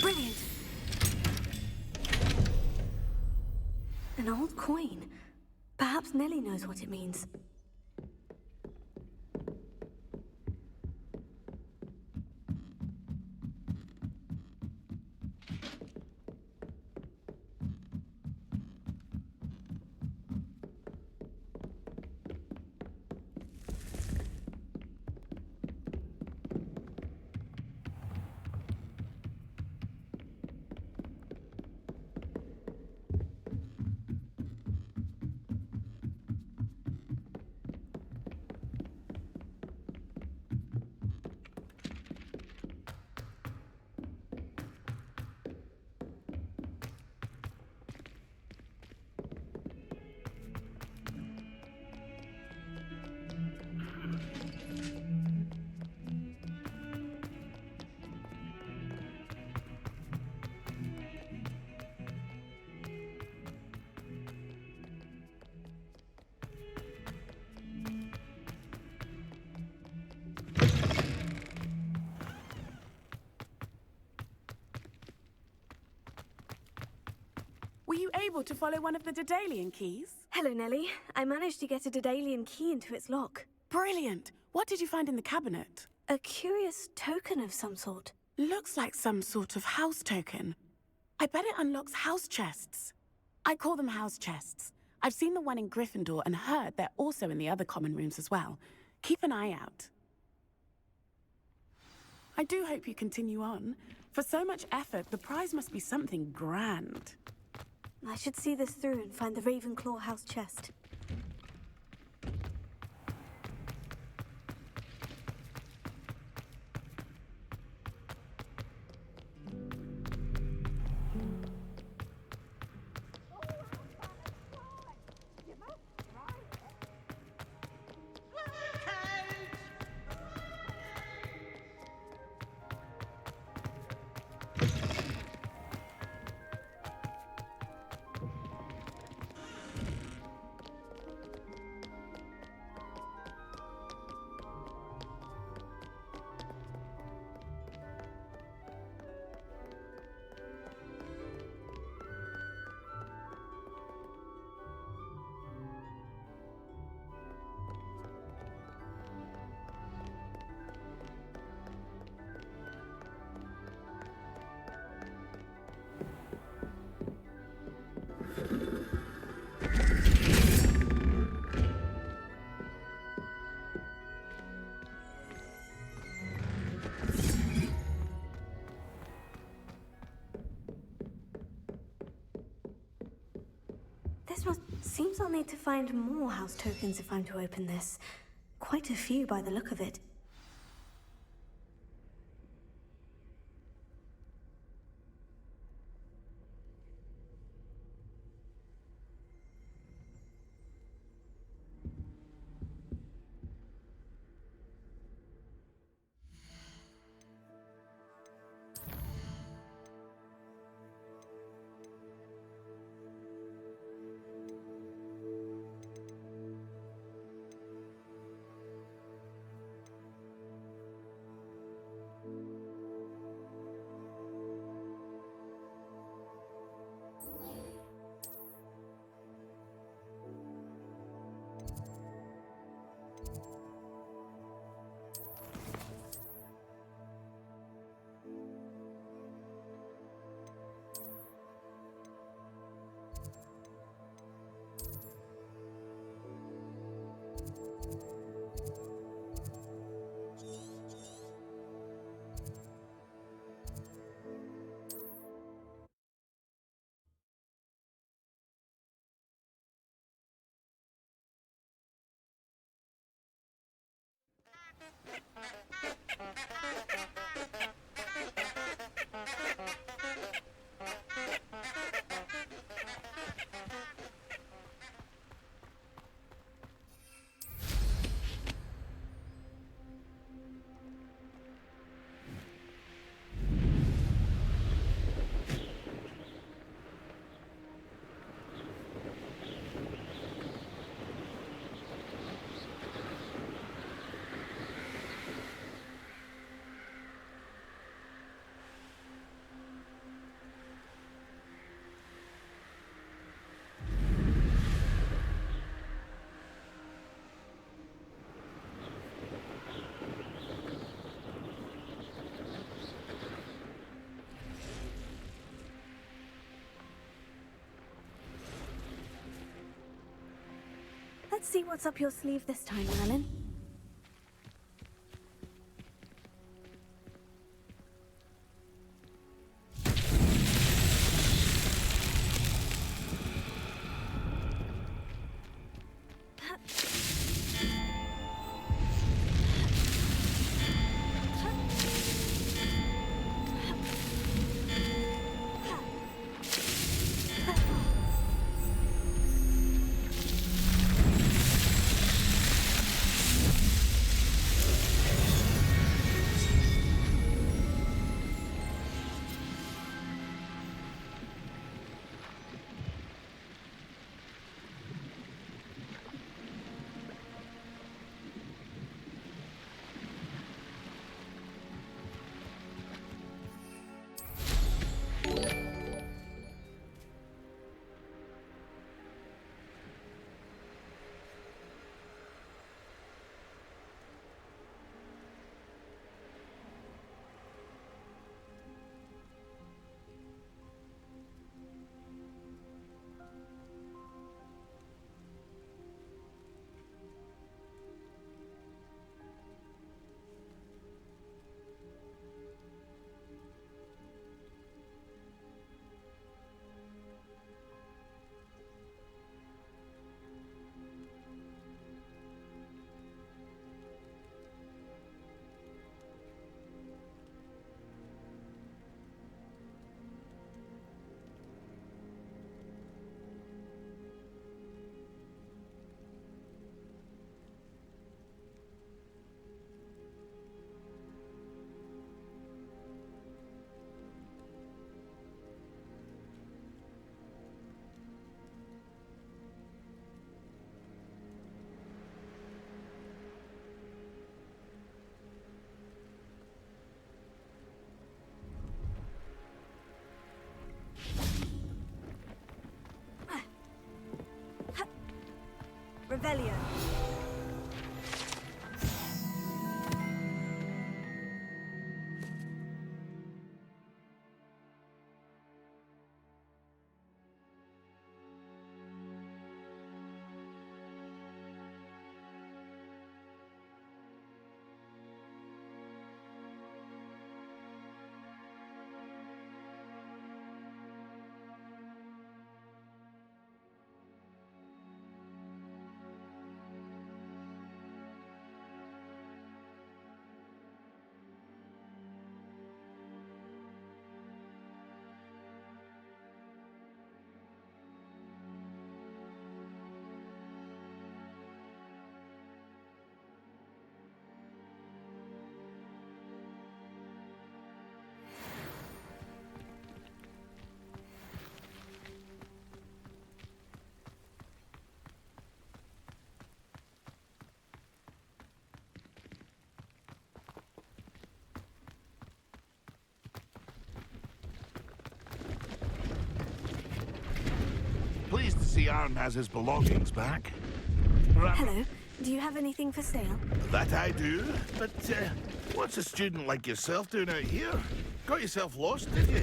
Brilliant! An old coin. Perhaps Nellie knows what it means. Were you able to follow one of the Daedalian keys? Hello, Nellie. I managed to get a Daedalian key into its lock. Brilliant! What did you find in the cabinet? A curious token of some sort. Looks like some sort of house token. I bet it unlocks house chests. I call them house chests. I've seen the one in Gryffindor and heard they're also in the other common rooms as well. Keep an eye out. I do hope you continue on. For so much effort, the prize must be something grand. I should see this through and find the Ravenclaw house chest. Seems I'll need to find more house tokens if I'm to open this. Quite a few by the look of it. Let's see what's up your sleeve this time, Merlin. Revelio. Yarn has his belongings back. Hello. Do you have anything for sale? That I do, but what's a student like yourself doing out here? Got yourself lost, did you?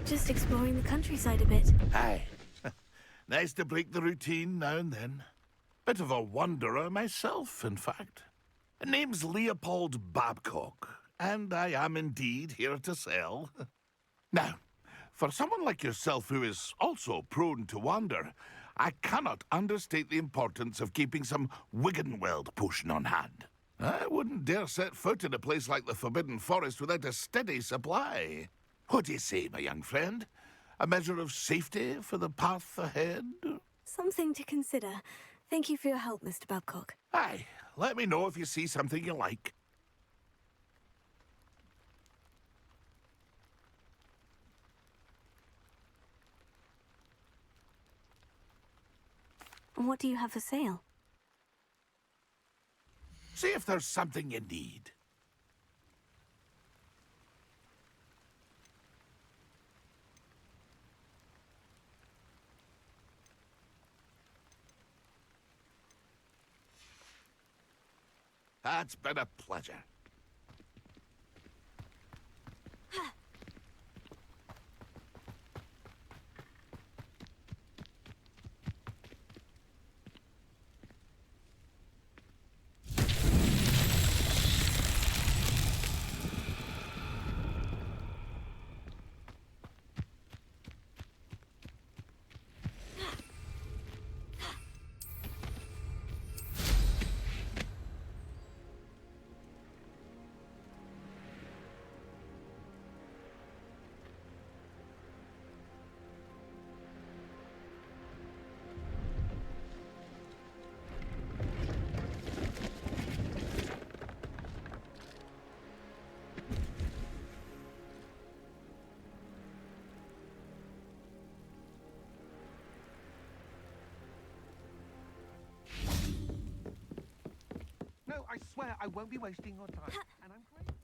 Just exploring the countryside a bit. Aye. Nice to break the routine now and then. Bit of a wanderer myself, in fact. Name's Leopold Babcock, and I am indeed here to sell. Now, for someone like yourself who is also prone to wander, I cannot understate the importance of keeping some Wiggenweld potion on hand. I wouldn't dare set foot in a place like the Forbidden Forest without a steady supply. What do you say, my young friend? A measure of safety for the path ahead? Something to consider. Thank you for your help, Mr. Babcock. Aye, let me know if you see something you like. What do you have for sale? See if there's something you need. That's been a pleasure. No, I swear I won't be wasting your time. And I'm great.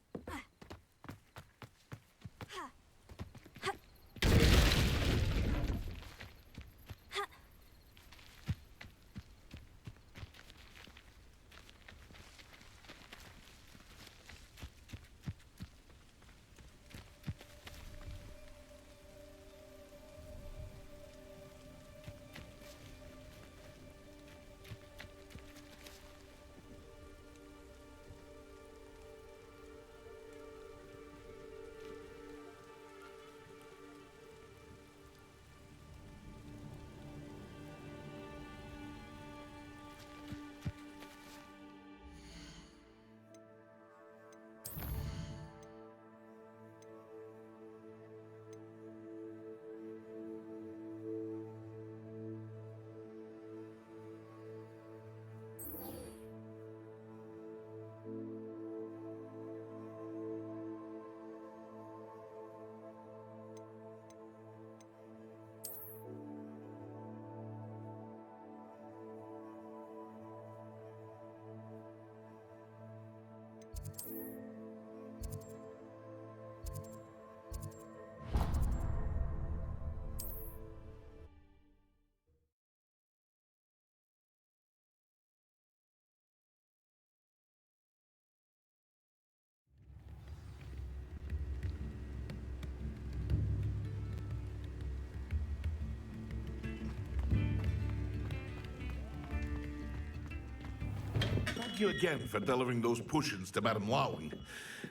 Thank you again for delivering those potions to Madame Lowing.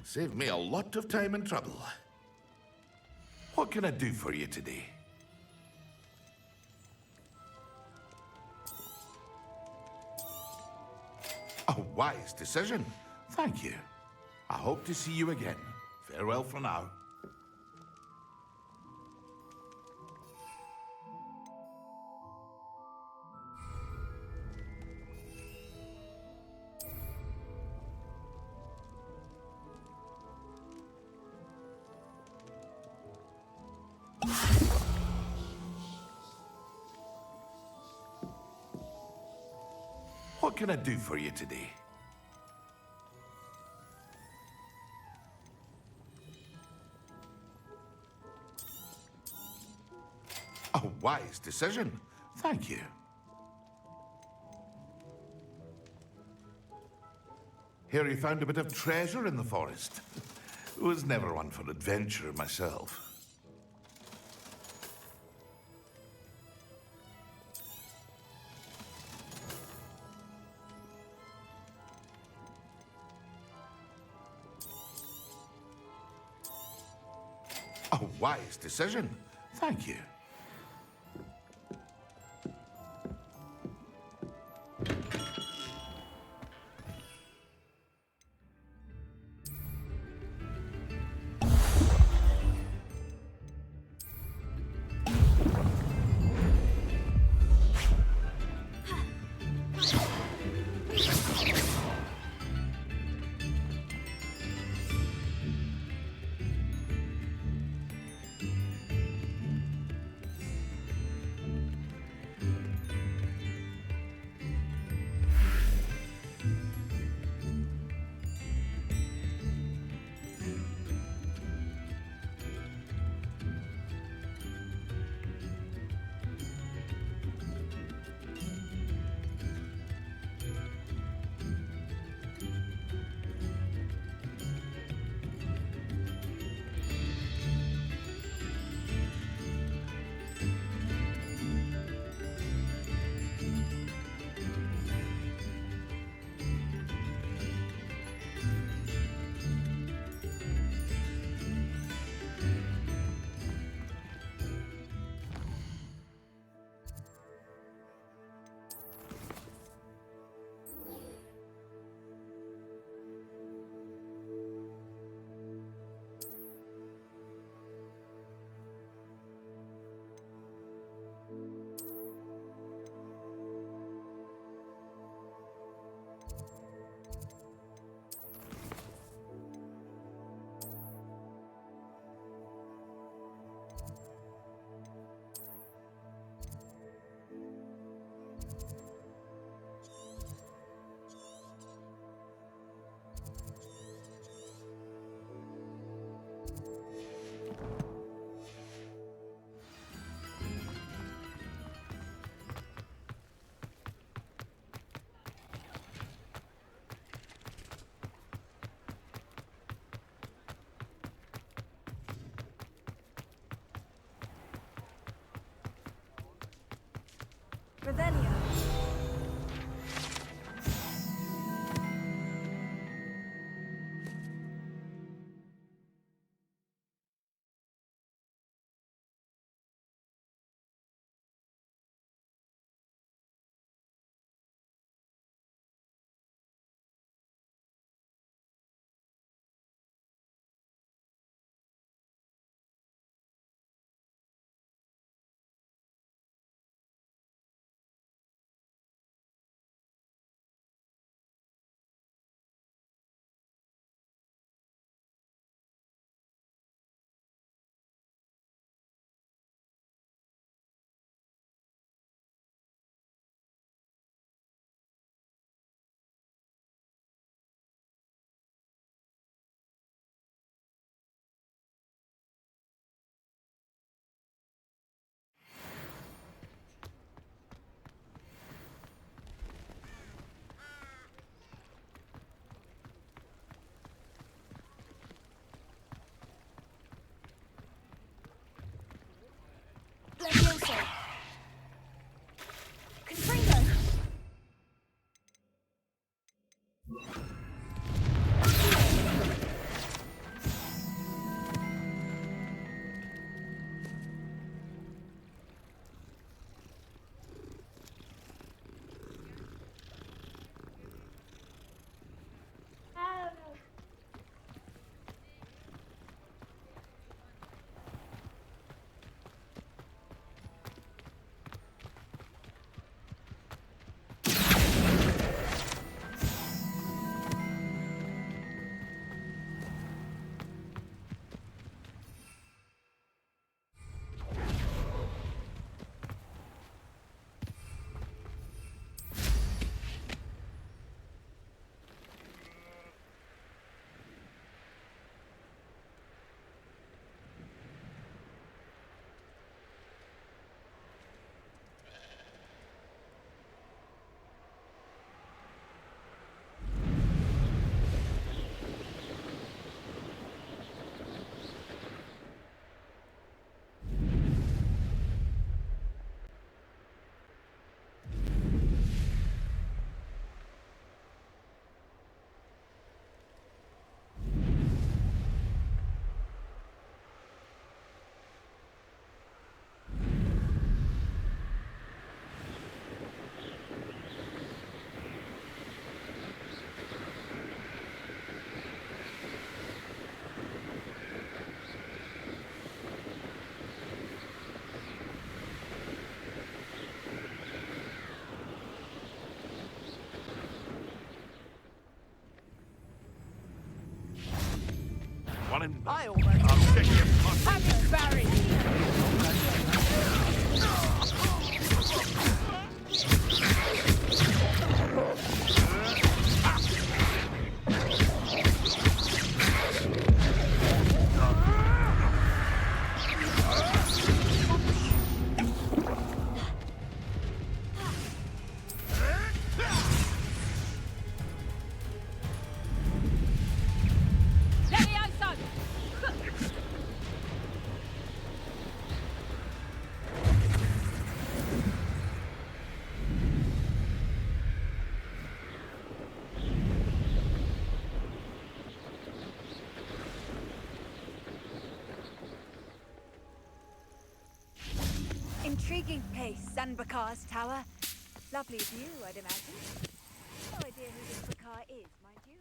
Saved me a lot of time and trouble. What can I do for you today? A wise decision. Thank you. I hope to see you again. Farewell for now. What can I do for you today? A wise decision. Thank you. Hear you found a bit of treasure in the forest. Was never one for adventure myself. A wise decision. Thank you. Revelio. Levioso. Confringo. find them. I almost... I'll check your Have it, Barry! Intriguing place, Zanbakar's tower. Lovely view, I'd imagine. No idea who this Bakar is, mind you.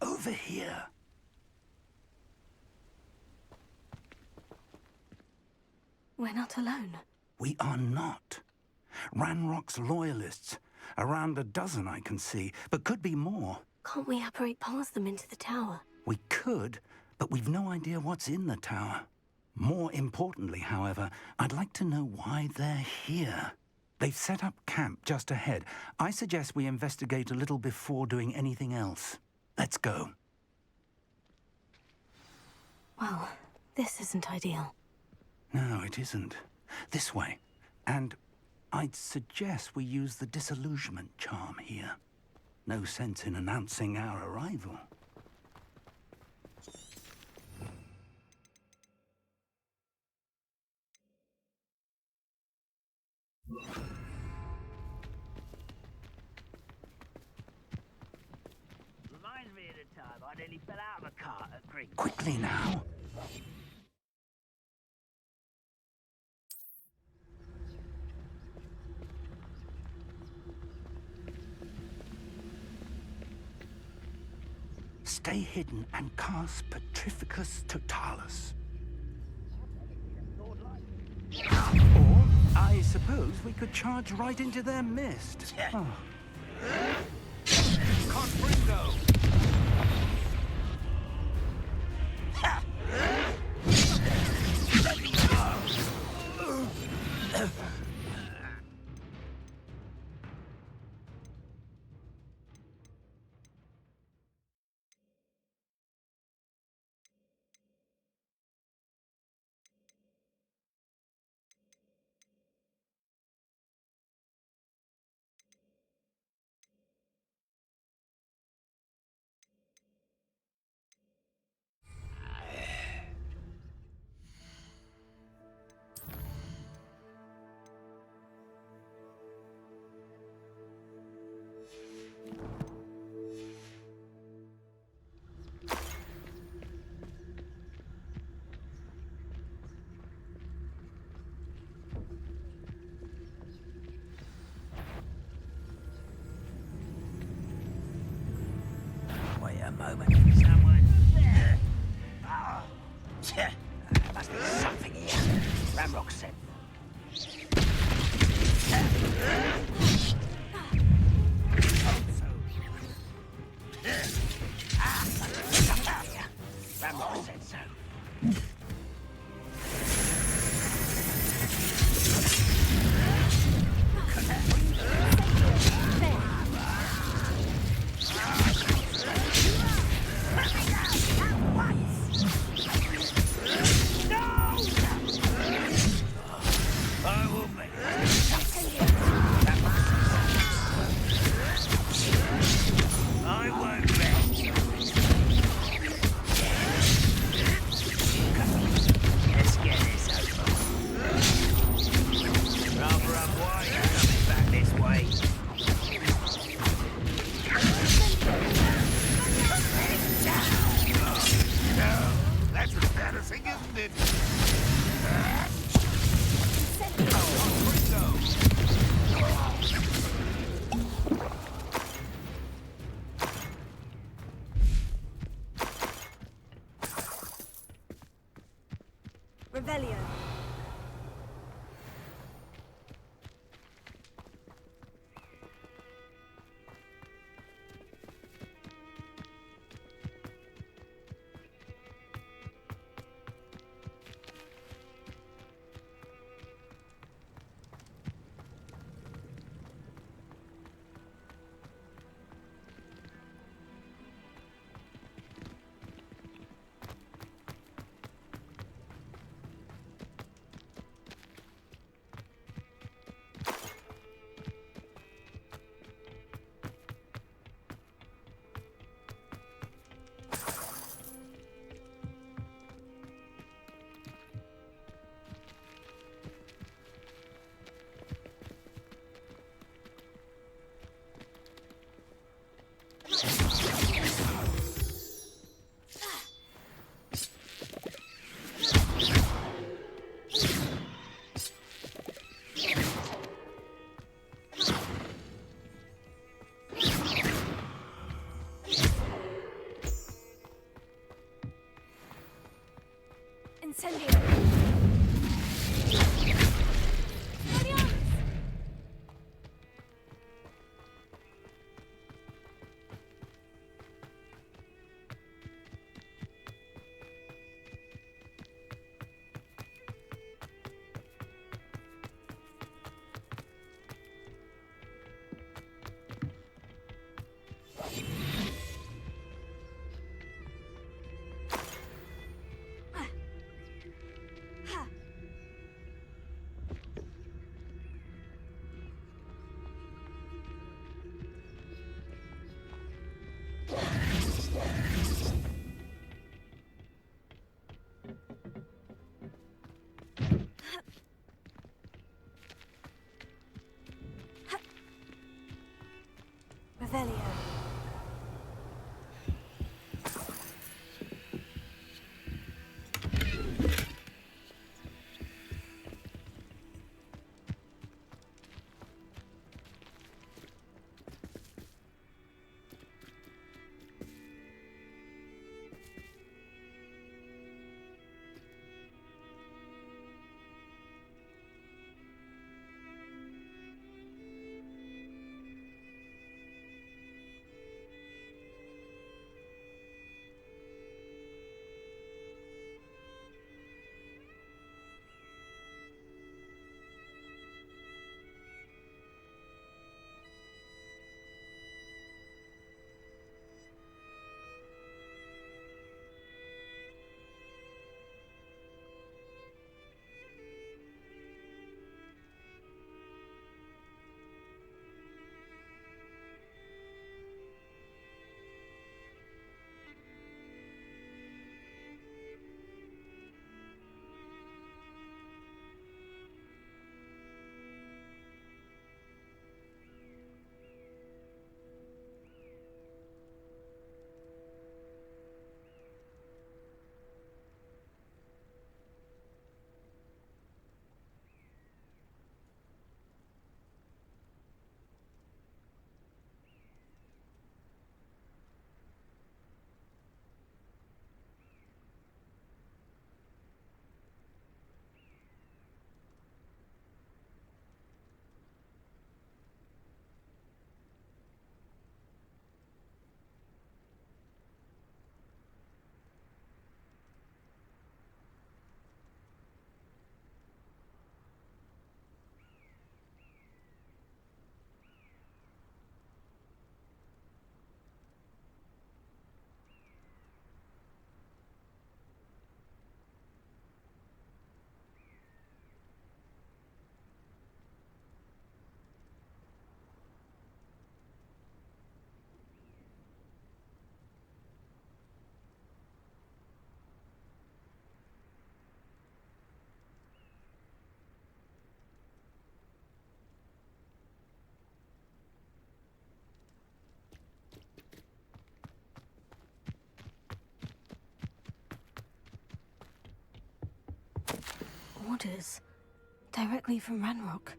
Over here. We're not alone. We are not. Ranrock's loyalists. Around a dozen I can see, but could be more. Can't we apparate past them into the tower? We could, but we've no idea what's in the tower. More importantly, however, I'd like to know why they're here. They've set up camp just ahead. I suggest we investigate a little before doing anything else. Let's go. Well, this isn't ideal. No, it isn't. This way. And I'd suggest we use the disillusionment charm here. No sense in announcing our arrival. Reminds me of the time I nearly fell out of a cart at Green. Quickly now. Stay hidden and cast Petrificus Totalis. Or, I suppose we could charge right into their mist. Oh. Confringo! Wait a moment. Someone there. Oh. There must be something here. Ramrock said. Ramrock said so. Revelio. Incendio! Revelio. Orders. Directly from Ranrock.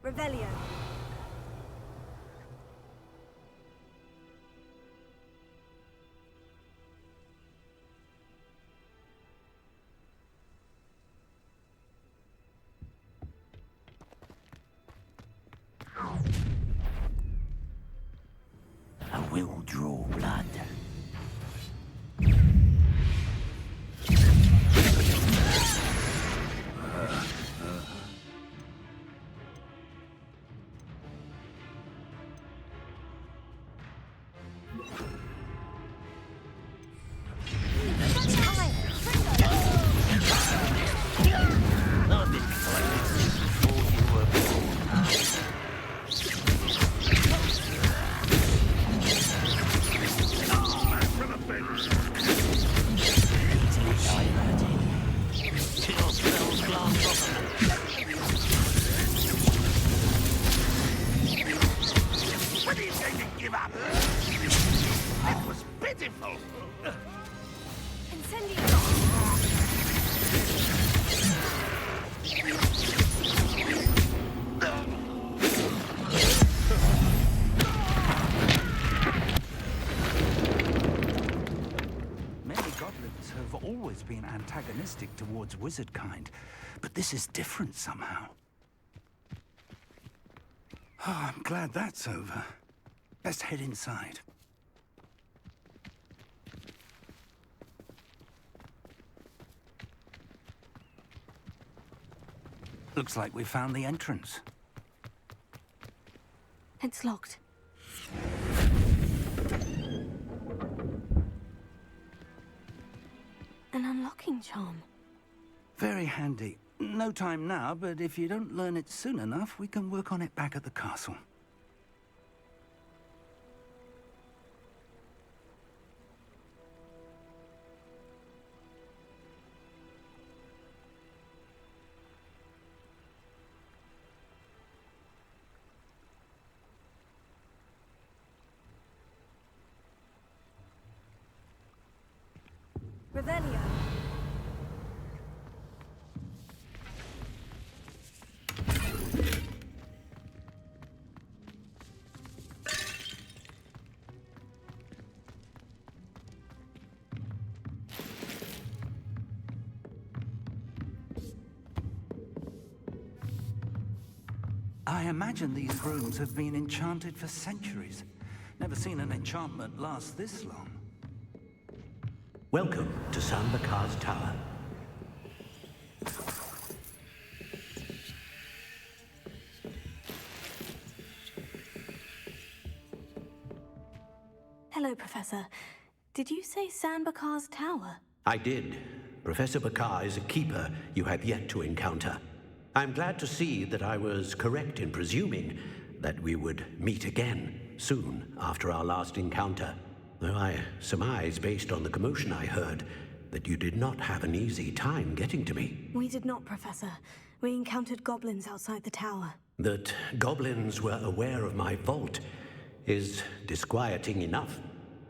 Revelio. I will draw blood. When are you going to give up? It was pitiful. Incendio. always been antagonistic towards wizard kind, but this is different somehow. Oh, I'm glad that's over. Best head inside. Looks like we found the entrance. It's locked. An unlocking charm. Very handy. No time now, but if you don't learn it soon enough, we can work on it back at the castle. Revelio. I imagine these rooms have been enchanted for centuries. Never seen an enchantment last this long. Welcome to Sanbakar's Tower. Hello, Professor. Did you say Sanbakar's Tower? I did. Professor Bakar is a keeper you have yet to encounter. I'm glad to see that I was correct in presuming that we would meet again soon after our last encounter. Though I surmise, based on the commotion I heard, that you did not have an easy time getting to me. We did not, Professor. We encountered goblins outside the tower. That goblins were aware of my vault is disquieting enough.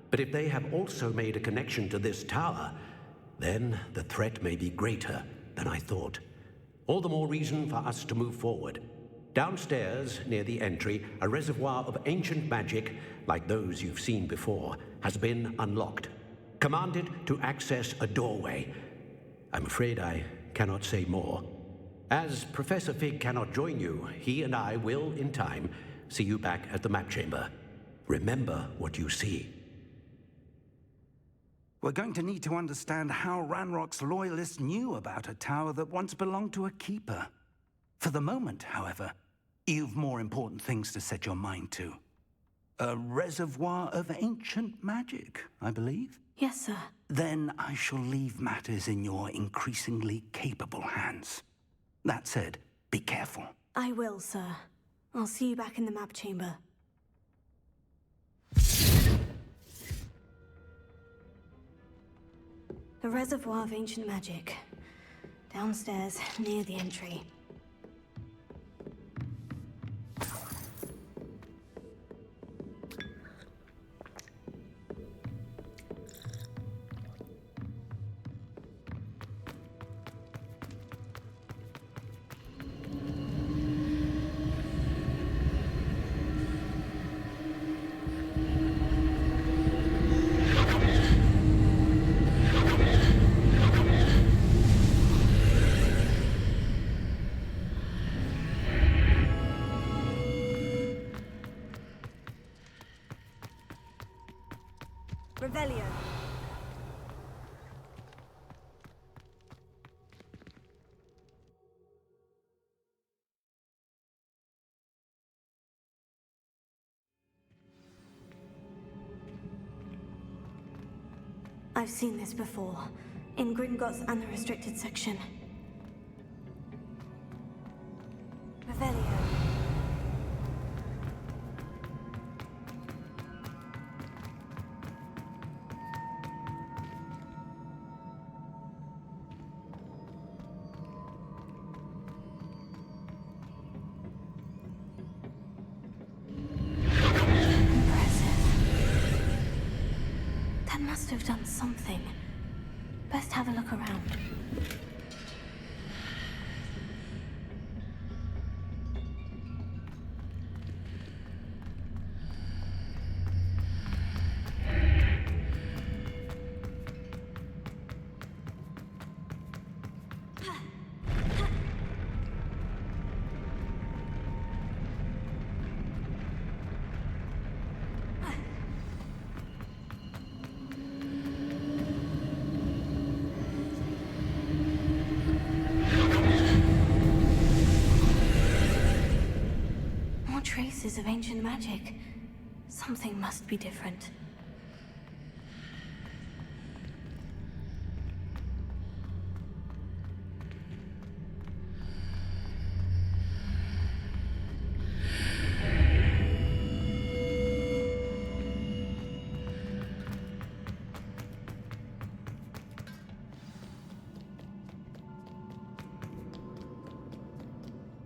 But if they have also made a connection to this tower, then the threat may be greater than I thought. All the more reason for us to move forward. Downstairs, near the entry, a reservoir of ancient magic, like those you've seen before, has been unlocked. Commanded to access a doorway. I'm afraid I cannot say more. As Professor Fig cannot join you, he and I will, in time, see you back at the map chamber. Remember what you see. We're going to need to understand how Ranrock's loyalists knew about a tower that once belonged to a keeper. For the moment, however, you've more important things to set your mind to. A reservoir of ancient magic, I believe? Yes, sir. Then I shall leave matters in your increasingly capable hands. That said, be careful. I will, sir. I'll see you back in the map chamber. A reservoir of ancient magic. Downstairs, near the entry. Revelio. I've seen this before, in Gringotts and the restricted section. Revelio. That must have done something. Best have a look around. of ancient magic. Something must be different.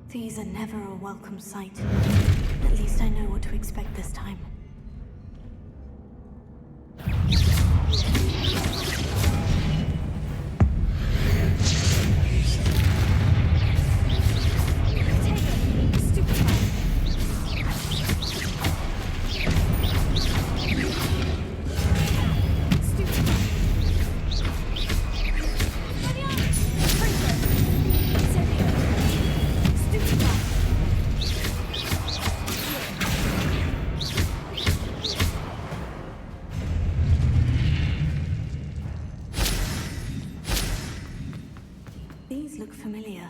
These are never a welcome sight. At least I know what to expect this time. These look familiar.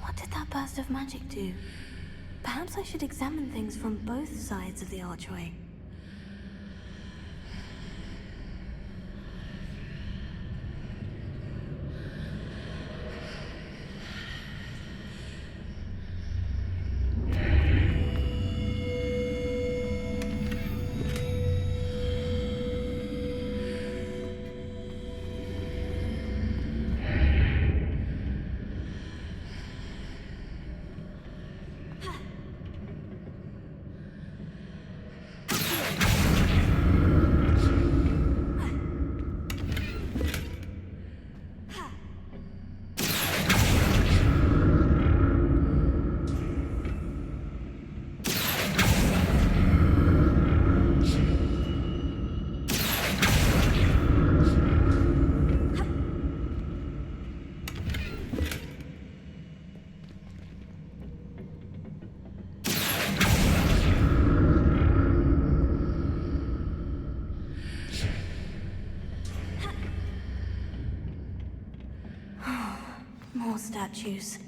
What did that burst of magic do? Perhaps I should examine things from both sides of the archway. More statues.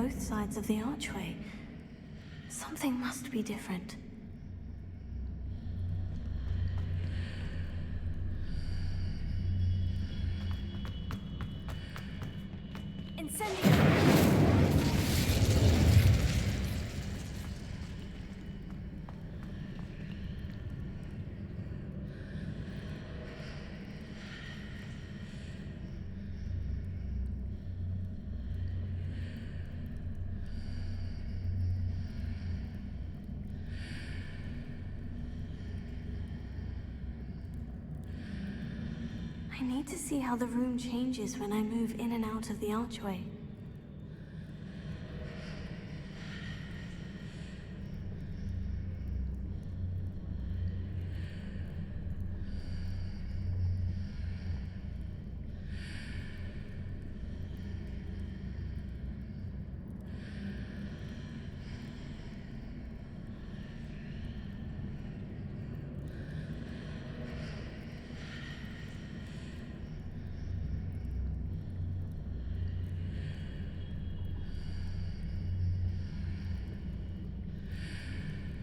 both sides of the archway. Something must be different. I need to see how the room changes when I move in and out of the archway.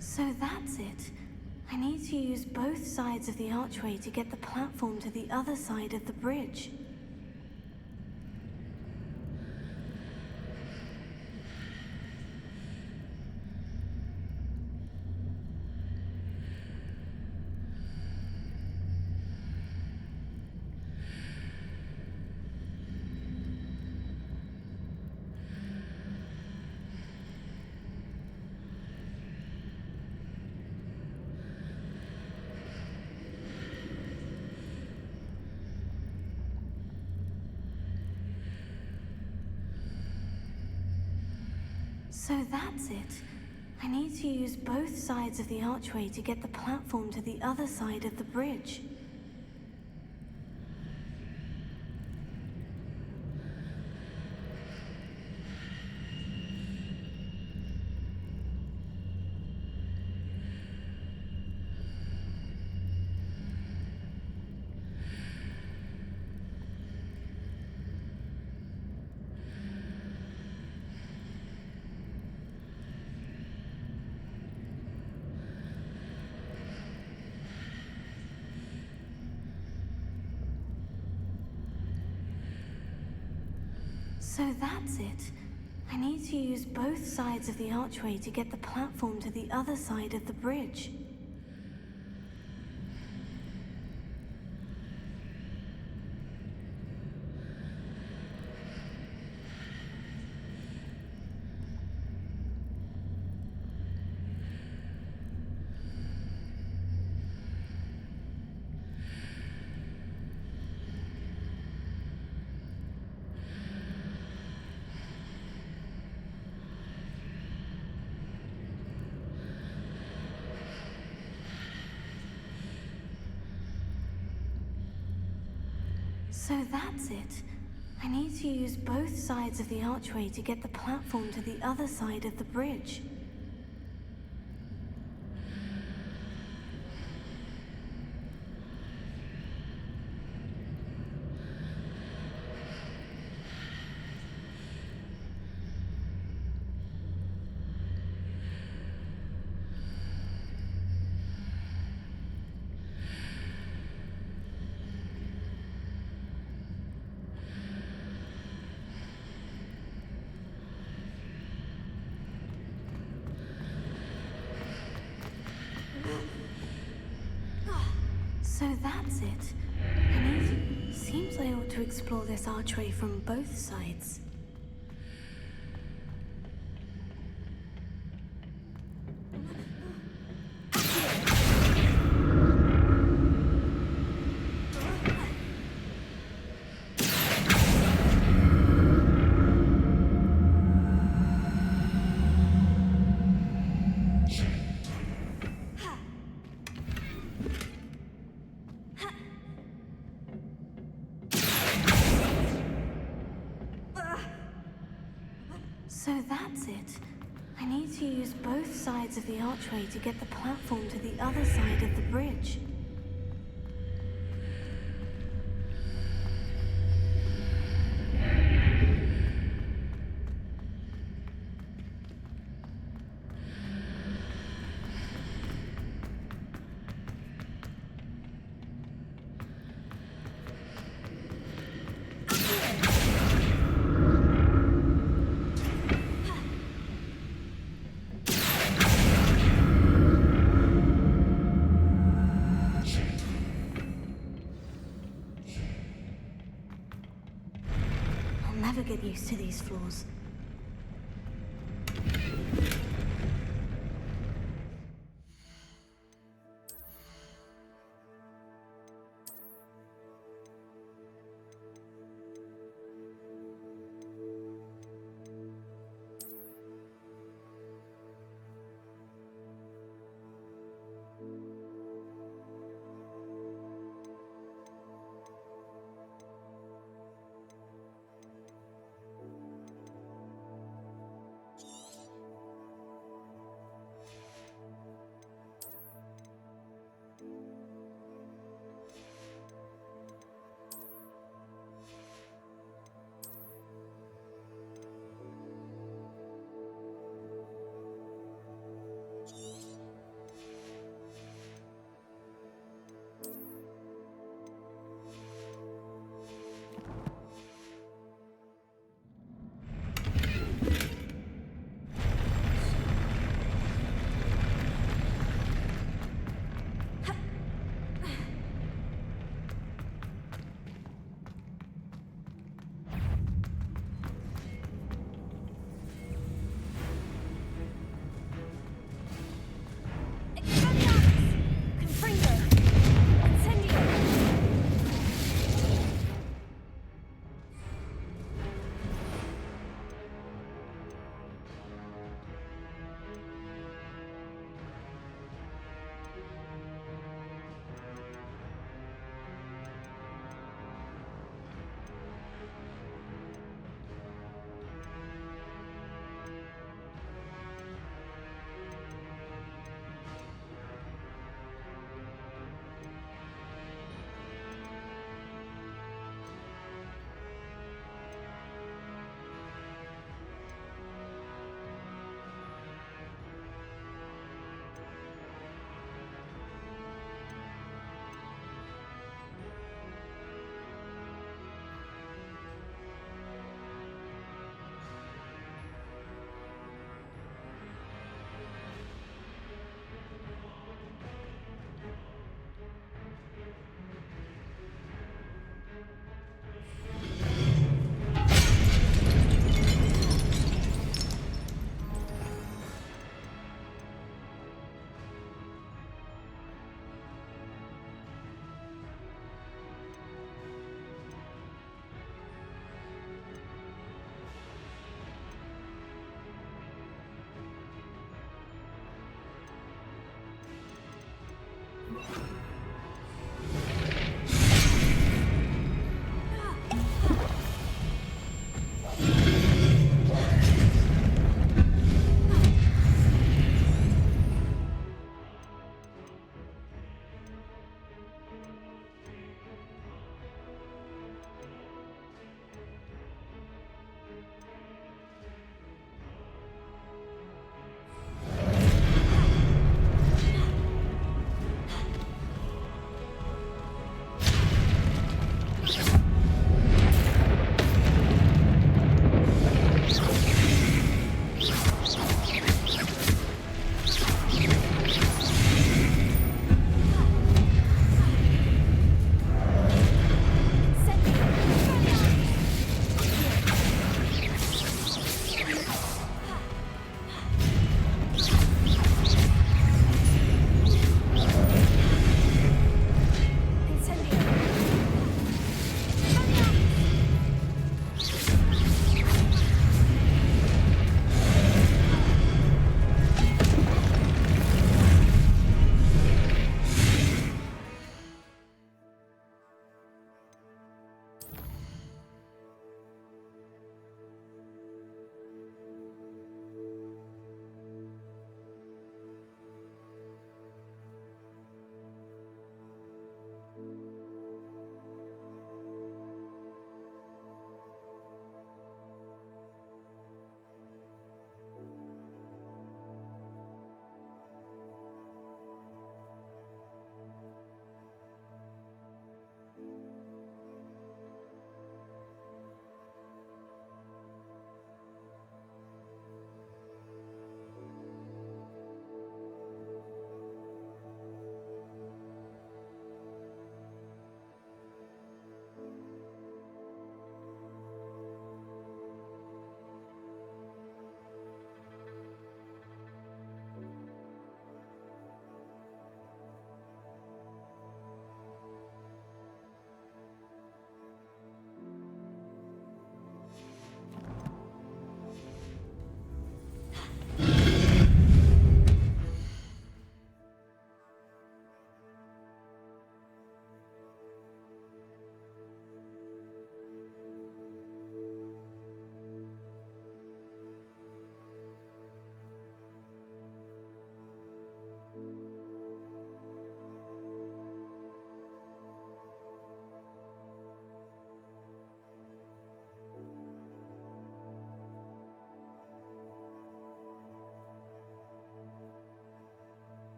So that's it. I need to use both sides of the archway to get the platform to the other side of the bridge. So that's it. I need to use both sides of the archway to get the platform to the other side of the bridge. So that's it. I need to use both sides of the archway to get the platform to the other side of the bridge. So that's it. I need to use both sides of the archway to get the platform to the other side of the bridge. So that's it. Seems I ought to explore this archway from both sides. So that's it. I need to use both sides of the archway to get the platform to the other side of the bridge. never get used to these floors.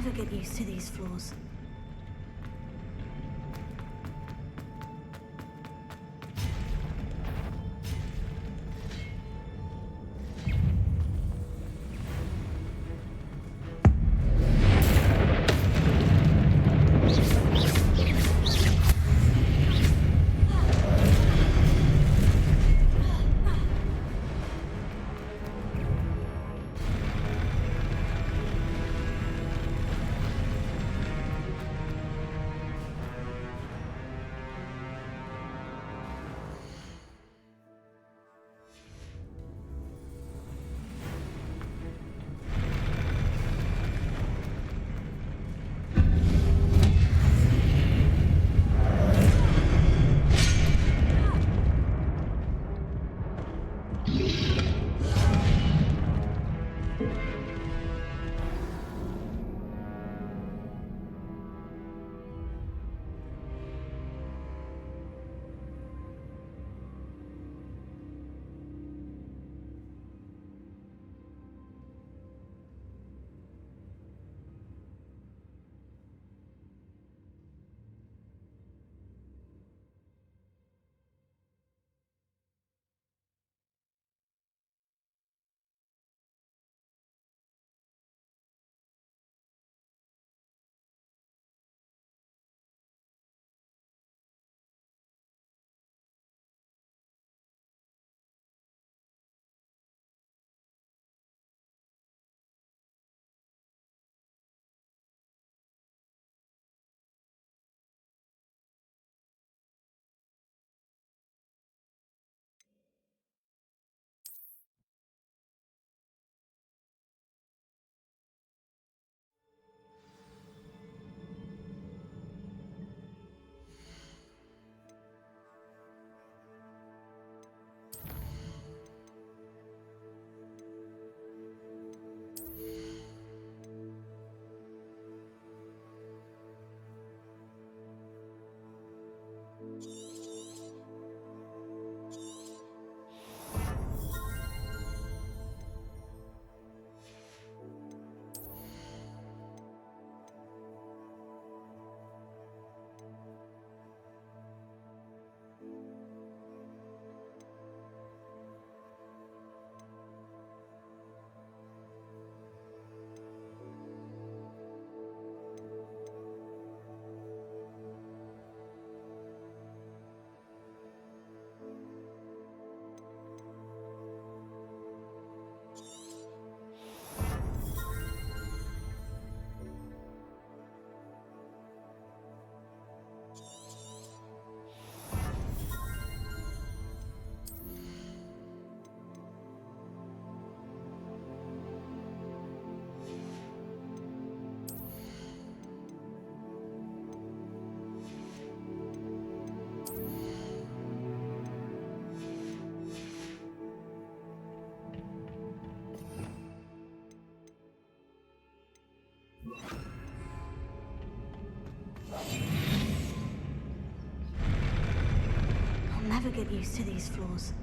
never get used to these floors. I'll never get used to these floors.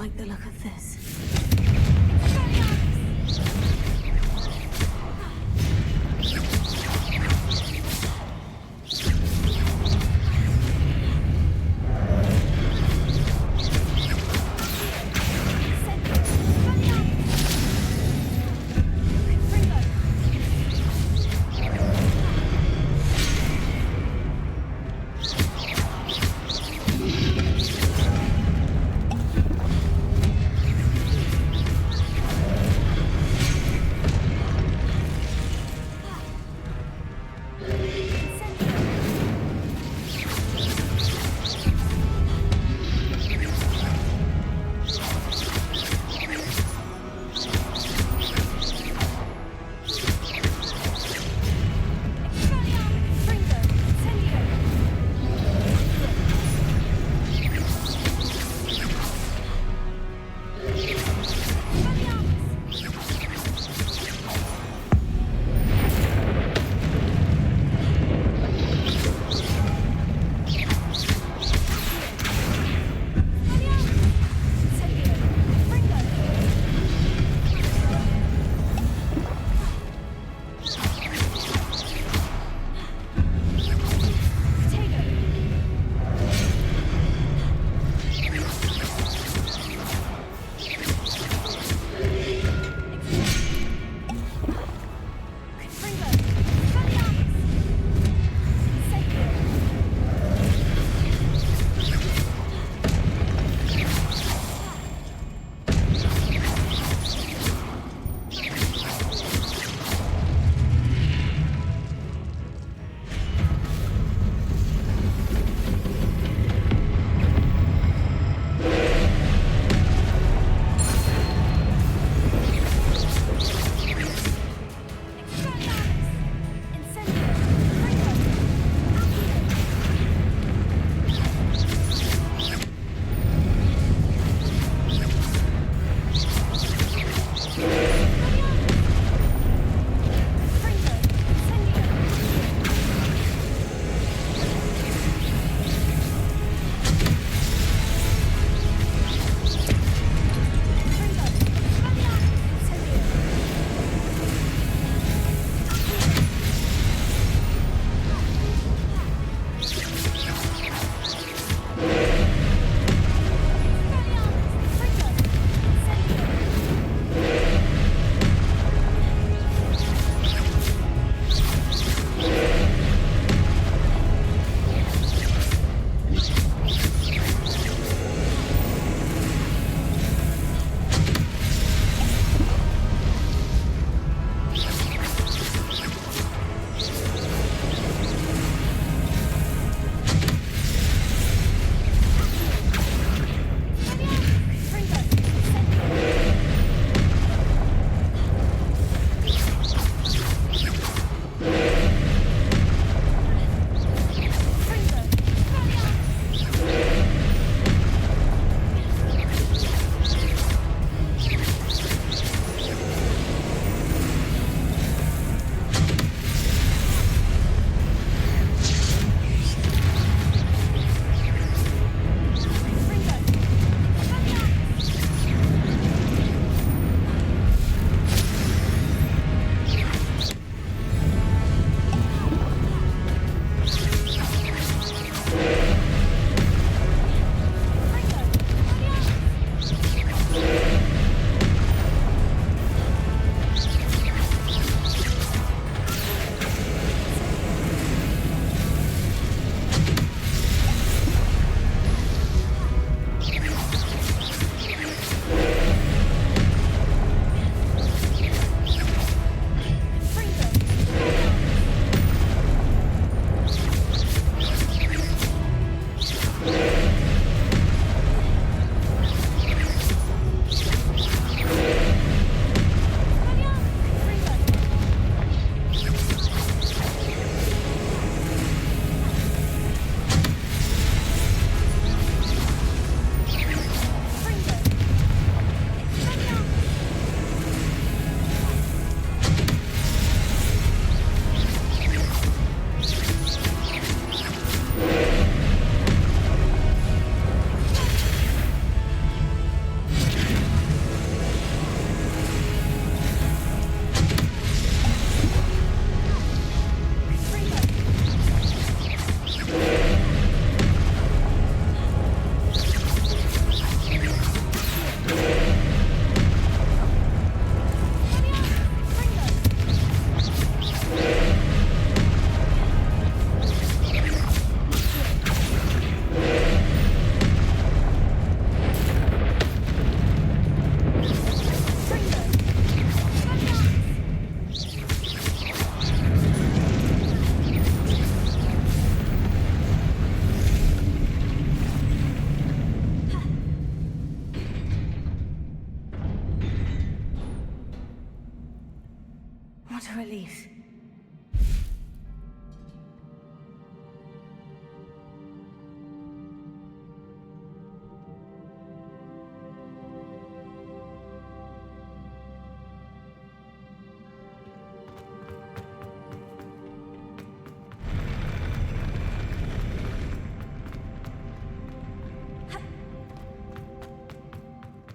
like the look of this.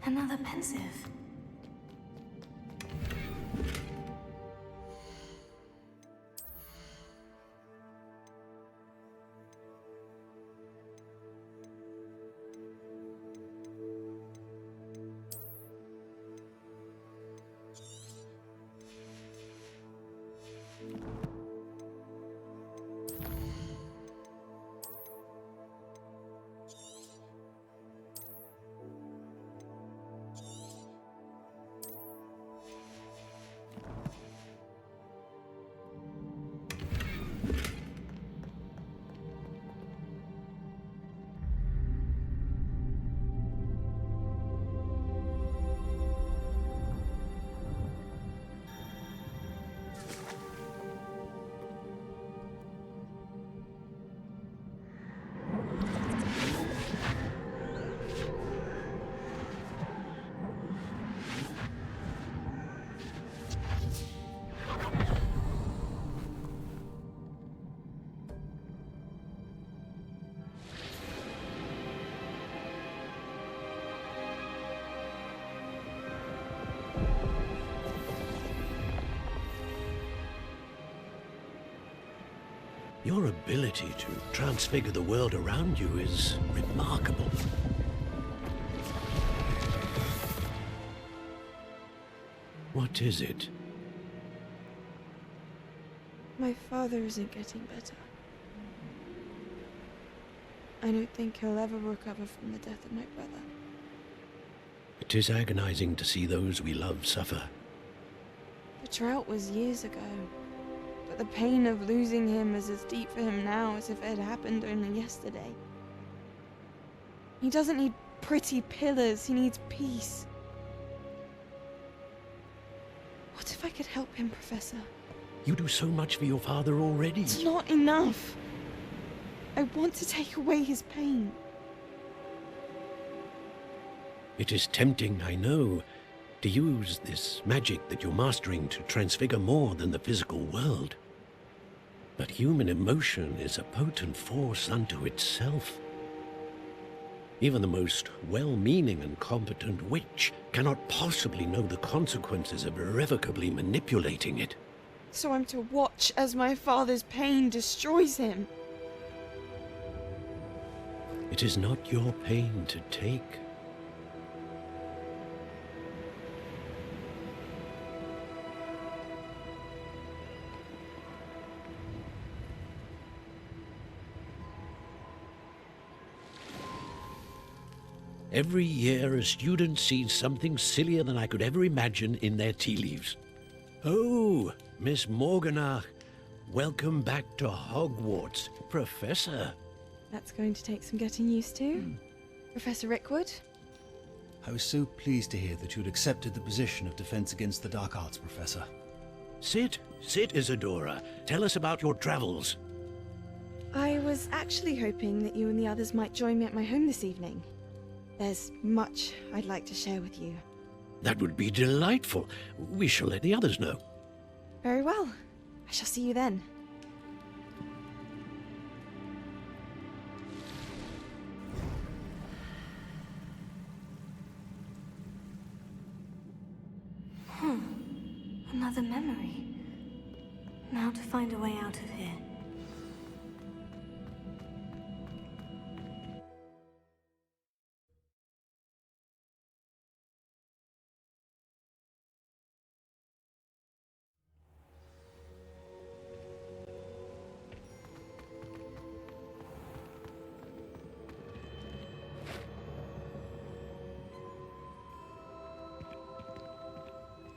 Another pensive. Your ability to transfigure the world around you is remarkable. What is it? My father isn't getting better. I don't think he'll ever recover from the death of my brother. It is agonizing to see those we love suffer. The drought was years ago, but the pain of losing him is as deep for him now as if it had happened only yesterday. He doesn't need pretty pillars, he needs peace. What if I could help him, Professor? You do so much for your father already. It's not enough. I want to take away his pain. It is tempting, I know, to use this magic that you're mastering to transfigure more than the physical world. But human emotion is a potent force unto itself. Even the most well-meaning and competent witch cannot possibly know the consequences of irrevocably manipulating it. So I'm to watch as my father's pain destroys him. It is not your pain to take. Every year, a student sees something sillier than I could ever imagine in their tea leaves. Oh, Miss Morganach, welcome back to Hogwarts, Professor. That's going to take some getting used to. Professor Rickwood? I was so pleased to hear that you'd accepted the position of Defense Against the Dark Arts, Professor. Sit, Isadora. Tell us about your travels. I was actually hoping that you and the others might join me at my home this evening. There's much I'd like to share with you. That would be delightful. We shall let the others know. Very well. I shall see you then. Another memory. Now to find a way out of here.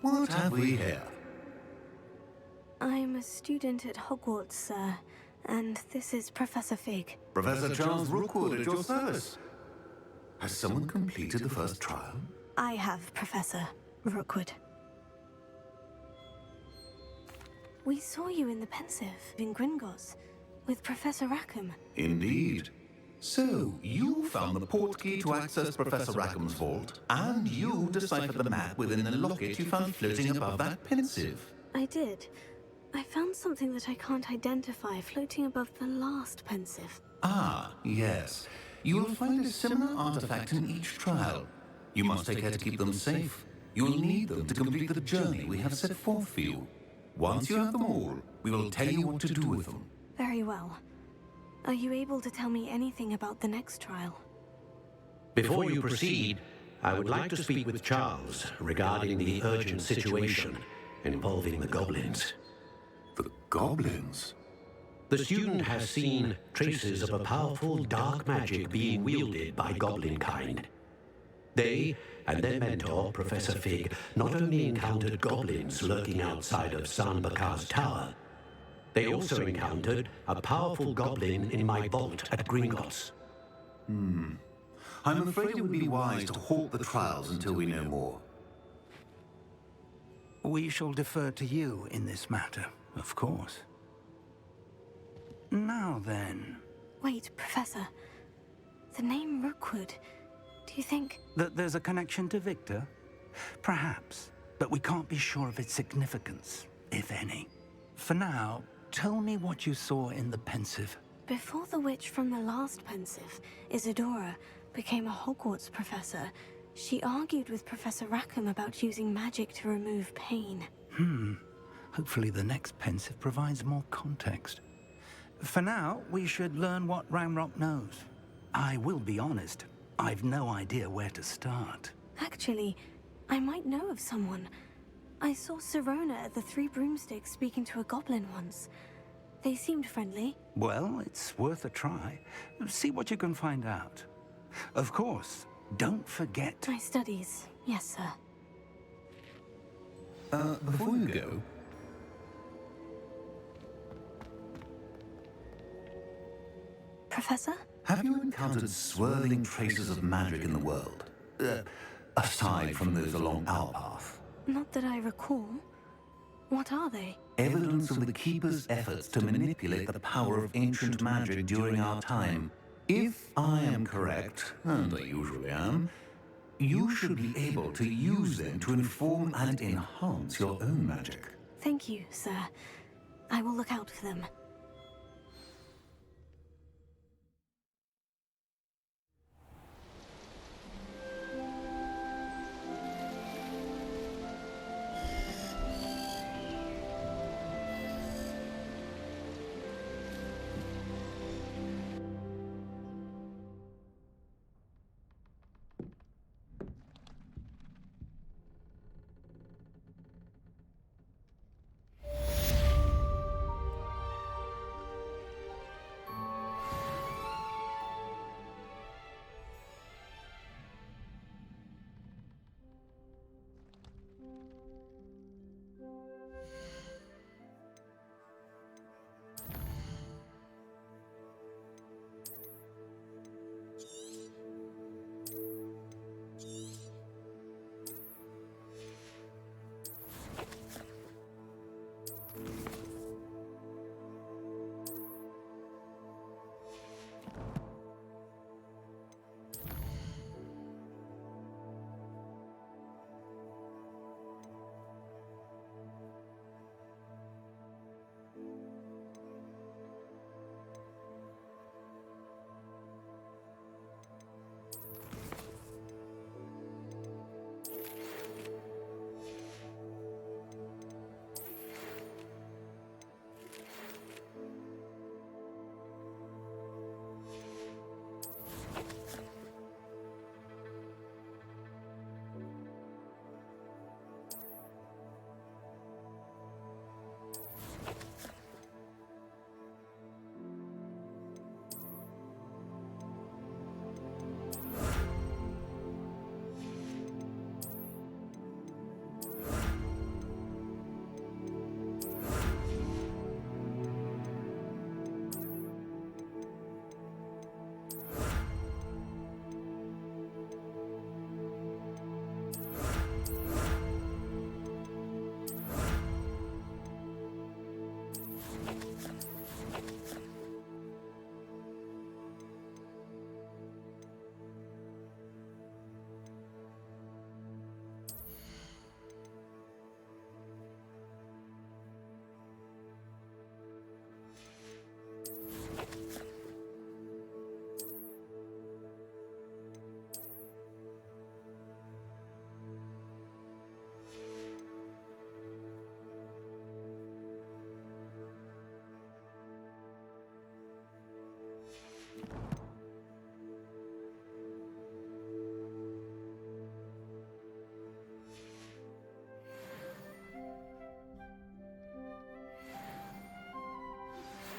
What have we here? I'm a student at Hogwarts, sir, and this is Professor Fig. Professor Charles Rookwood at your service. Has someone completed the first trial? I have, Professor Rookwood. We saw you in the pensive in Gringotts with Professor Rackham. Indeed. So, you found the portkey to access Professor Rackham's vault, and you deciphered the map within the locket you found floating above that pensive. I did. I found something that I can't identify floating above the last pensive. Ah, yes. You will find a similar artifact in each trial. You must take care to keep them safe. You will need them to complete the journey we have set forth for you. Once you have them all, we will tell you what to do with them. Very well. Are you able to tell me anything about the next trial? Before you proceed, I would like to speak with Charles regarding the urgent situation involving the goblins. The goblins? The student has seen traces of a powerful dark magic being wielded by goblin kind. They and their mentor, Professor Fig, not only encountered goblins lurking outside of Sanbakar's tower, they also encountered a powerful goblin in my vault at Gringotts. I'm afraid it would be wise to halt the trials until we know more. We shall defer to you in this matter, of course. Now then... Wait, Professor. The name Rookwood. Do you think... That there's a connection to Victor? Perhaps, but we can't be sure of its significance, if any. For now, tell me what you saw in the pensive. Before the witch from the last pensive, Isadora, became a Hogwarts professor, she argued with Professor Rackham about using magic to remove pain. Hopefully the next pensive provides more context. For now, we should learn what Ranrock knows. I will be honest, I've no idea where to start. Actually, I might know of someone. I saw Sirona at the Three Broomsticks speaking to a goblin once. They seemed friendly. Well, it's worth a try. See what you can find out. Of course, don't forget... My studies, yes, sir. Before you go... Professor? Have you encountered swirling traces of magic in the world? Aside from those along our path? Not that I recall. What are they? Evidence of the Keeper's efforts to manipulate the power of ancient magic during our time. If I am correct, and I usually am, you should be able to use them to inform and enhance your own magic. Thank you, sir. I will look out for them.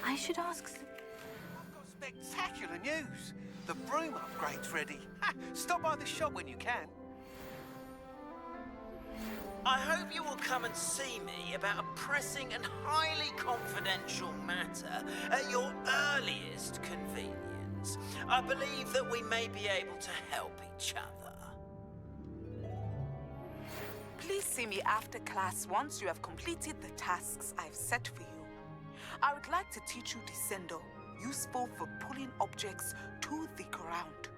I should ask. Spectacular news! The broom upgrade's ready. Ha, stop by the shop when you can. I hope you will come and see me about a pressing and highly confidential matter at your earliest convenience. I believe that we may be able to help each other. Please see me after class once you have completed the tasks I've set for you. I would like to teach you Descendo, useful for pulling objects to the ground.